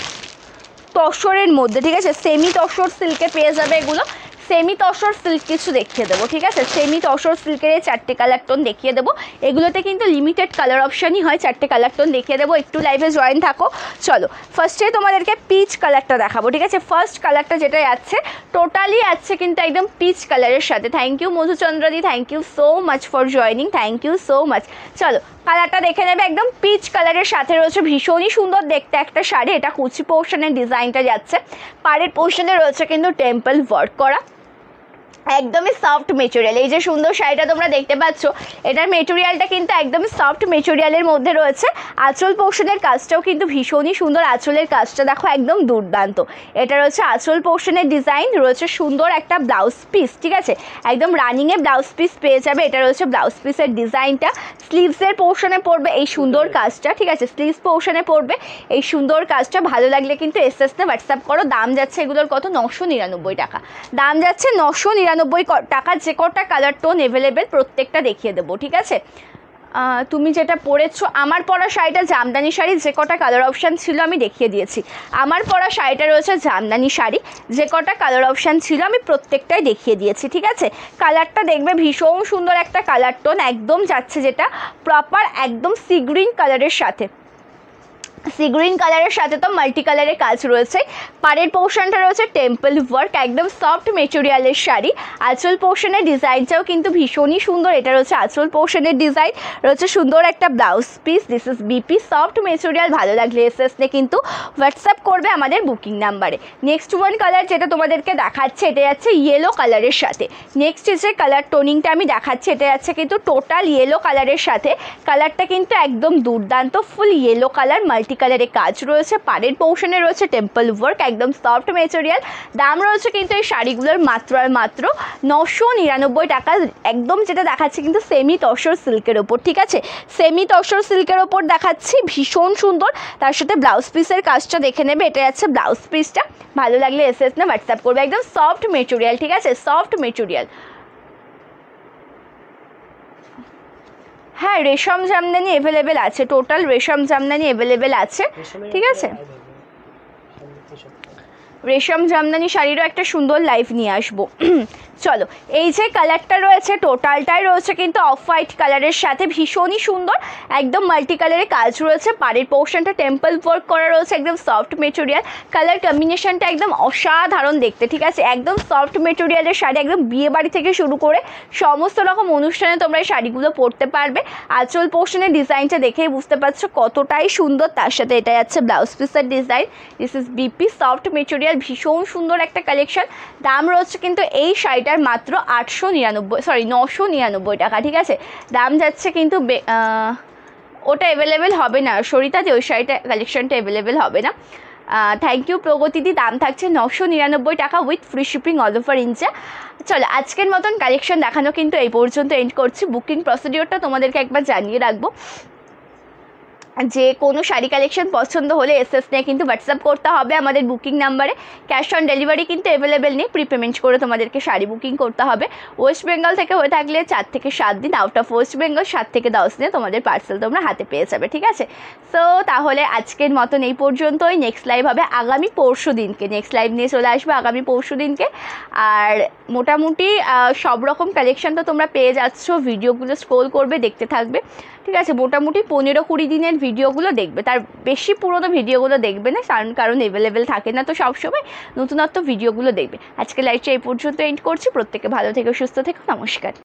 তসরের মধ্যে, ঠিক আছে। সেমি তসর সিল্কে পেয়ে যাবে এগুলো। সেমি তসর সিল্ক কিছু দেখিয়ে দেবো, ঠিক আছে। সেমি তসর সিল্কের এই 4টে কালার টোন দেখিয়ে দেবো। এগুলোতে কিন্তু লিমিটেড কালার অপশানই হয়, 4টে কালার টোন দেখিয়ে দেবো। একটু লাইভে জয়েন থাকো। চলো ফার্স্টে তোমাদেরকে পিচ কালারটা দেখাবো, ঠিক আছে। ফার্স্ট কালারটা যেটা যাচ্ছে টোটালি আছে কিন্তু একদম পিচ কালারের সাথে। থ্যাংক ইউ মধুচন্দ্রদি, thank you so much for joining, thank you so much. চলো কালারটা দেখে নেবে, একদম পিচ কালারের সাথে রয়েছে ভীষণই সুন্দর দেখতে একটা শাড়ি। এটা কুচি পোর্শনের ডিজাইনটা যাচ্ছে, পাড়ের পোর্শনে রয়েছে কিন্তু টেম্পল ওয়ার্ক করা, একদমই সফট মেটেরিয়াল। এই যে সুন্দর শাড়িটা তোমরা দেখতে পাচ্ছ, এটার মেটেরিয়ালটা কিন্তু একদমই সফট মেটেরিয়ালের মধ্যে রয়েছে। আঁচল পোর্শনের কাজটাও কিন্তু ভীষণই সুন্দর, আঁচলের কাজটা দেখো একদম দুর্দান্ত। এটা রয়েছে আঁচল পোর্শনের ডিজাইন, রয়েছে সুন্দর একটা ব্লাউজ পিস, ঠিক আছে, একদম রানিংয়ে ব্লাউজ পিস পেয়ে যাবে। এটা রয়েছে ব্লাউজ পিসের ডিজাইনটা। স্লিভসের পোর্শনে পড়বে এই সুন্দর কাজটা, ঠিক আছে, স্লিভস পোর্শনে পড়বে এই সুন্দর কাজটা। ভালো লাগলে কিন্তু এসএসনে হোয়াটসঅ্যাপ করো। দাম যাচ্ছে এগুলোর কত, 999 টাকা দাম যাচ্ছে, 999 টাকা। যে কটা কালার টোন অ্যাভেলেবেল প্রত্যেকটা দেখিয়ে দেবো, ঠিক আছে। তুমি যেটা পরেছো, আমার পরা শাড়িটা জামদানি শাড়ি, যে কটা কালার অপশান ছিল আমি দেখিয়ে দিয়েছি। আমার পরা শাড়িটা রয়েছে জামদানি শাড়ি, যে কটা কালার অপশান ছিল আমি প্রত্যেকটাই দেখিয়ে দিয়েছি, ঠিক আছে। কালারটা দেখবে ভীষণ সুন্দর একটা কালার টোন, একদম যাচ্ছে যেটা প্রপার একদম সি গ্রিন কালারের সাথে। সি গ্রিন কালারের সাথে তো মাল্টি কালারের কাজ রয়েছে। পাড়ের পোর্শনটা রয়েছে টেম্পল ওয়ার্ক, একদম সফট মেটেরিয়ালের শাড়ি। আঁচল পোর্শনের ডিজাইনটাও কিন্তু ভীষণই সুন্দর। এটা রয়েছে আঁচল পোর্শনের ডিজাইন, রয়েছে সুন্দর একটা blouse piece. This is BP, soft material. ভালো লাগলে এসএসনে কিন্তু হোয়াটসঅ্যাপ করবে আমাদের বুকিং নাম্বারে। নেক্সট ওয়ান কালার যেটা তোমাদেরকে দেখাচ্ছে, এটা যাচ্ছে ইয়েলো কালারের সাথে। নেক্সট যে কালার টোনিংটা আমি দেখাচ্ছি, এটা যাচ্ছে কিন্তু টোটাল ইয়েলো কালারের সাথে। কালারটা কিন্তু একদম দুর্দান্ত, ফুল ইয়েলো কালার, মাল্টি কালারের কাজ রয়েছে। পাড়ের পোর্শনে রয়েছে টেম্পল ওয়ার্ক, একদম সফট মেটেরিয়াল। দাম রয়েছে কিন্তু এই শাড়িগুলোর মাত্র আর মাত্র 999 টাকা। একদম যেটা দেখাচ্ছি কিন্তু সেমি তসর সিল্কের ওপর, ঠিক আছে, সেমি তসর সিল্কের ওপর দেখাচ্ছি, ভীষণ সুন্দর। তার সাথে ব্লাউজ পিসের কাজটা দেখে নেবে, এটা যাচ্ছে ব্লাউজ পিসটা। ভালো লাগলে এসএসনে হোয়াটসঅ্যাপ করবে। একদম সফট মেটেরিয়াল, ঠিক আছে, সফট মেটেরিয়াল। হ্যাঁ রেশম জামদানি অ্যাভেলেবেল আছে, টোটাল রেশম জামদানি অ্যাভেলেবেল আছে, ঠিক আছে। রেশম জামদানি শাড়িরও একটা সুন্দর লাইভ নিয়ে আসবো। চলো এই যে কালারটা রয়েছে টোটালটাই রয়েছে কিন্তু অফ হোয়াইট কালারের সাথে, ভীষণই সুন্দর, একদম মাল্টি কালারের কাজ রয়েছে। পাড়ের পোর্শনটা টেম্পল ওয়ার্ক করা রয়েছে, একদম সফট মেটেরিয়াল। কালার কম্বিনেশনটা একদম অসাধারণ দেখতে, ঠিক আছে, একদম সফট মেটেরিয়ালের শাড়ি। একদম বিয়ে বাড়ি থেকে শুরু করে সমস্ত রকম অনুষ্ঠানে তোমরা এই শাড়িগুলো পরতে পারবে। আঁচল পোর্শনের ডিজাইনটা দেখেই বুঝতে পারছো কতটাই সুন্দর। তার সাথে এটা যাচ্ছে ব্লাউজ পিসের design. This is BP, soft material, ভীষণ সুন্দর একটা কালেকশন। দাম রয়েছে কিন্তু এই শাড়িটার মাত্র 999 টাকা, ঠিক আছে। দাম যাচ্ছে কিন্তু ওটা অ্যাভেলেবেল হবে না সরিতাতে, ওই শাড়িটা কালেকশনটা অ্যাভেলেবেল হবে না। থ্যাংক ইউ প্রগতিদি, দাম থাকছে 999 টাকা with free shipping all over India. চলো আজকের মতন কালেকশন দেখানো কিন্তু এই পর্যন্ত এন্ড করছি। বুকিং প্রসিডিওরটা তোমাদেরকে একবার জানিয়ে রাখবো, যে কোনো শাড়ি কালেকশন পছন্দ হলে এসএসনে কিন্তু হোয়াটসঅ্যাপ করতে হবে আমাদের বুকিং নাম্বারে। ক্যাশ অন ডেলিভারি কিন্তু অ্যাভেলেবেল নেই, প্রিপেমেন্ট করে তোমাদেরকে শাড়ি বুকিং করতে হবে। ওয়েস্ট বেঙ্গল থেকে হয়ে থাকলে 4 থেকে 7 দিন, আউট অফ ওয়েস্ট বেঙ্গল 7 থেকে 10 দিনে তোমাদের পার্সেল তোমরা হাতে পেয়ে যাবে, ঠিক আছে। সো তাহলে আজকের মতন এই পর্যন্তই। নেক্সট লাইভ হবে আগামী পরশু দিনকে, নেক্সট লাইভ নিয়ে চলে আসবে আগামী পরশু দিনকে। আর মোটামুটি সব রকম কালেকশন তো তোমরা পেয়ে যাচ্ছ, ভিডিওগুলো স্ক্রোল করবে দেখতে থাকবে, ঠিক আছে। মোটামুটি 15-20 দিনের ভিডিওগুলো দেখবে, তার বেশি পুরোনো ভিডিওগুলো দেখবে না, কারণ অ্যাভেলেবেল থাকে না তো সবসময়। নতুনত্ব ভিডিওগুলো দেখবে। আজকে লাইভটা এই পর্যন্ত এন্ড করছি। প্রত্যেকে ভালো থেকো, সুস্থ থেকো, নমস্কার।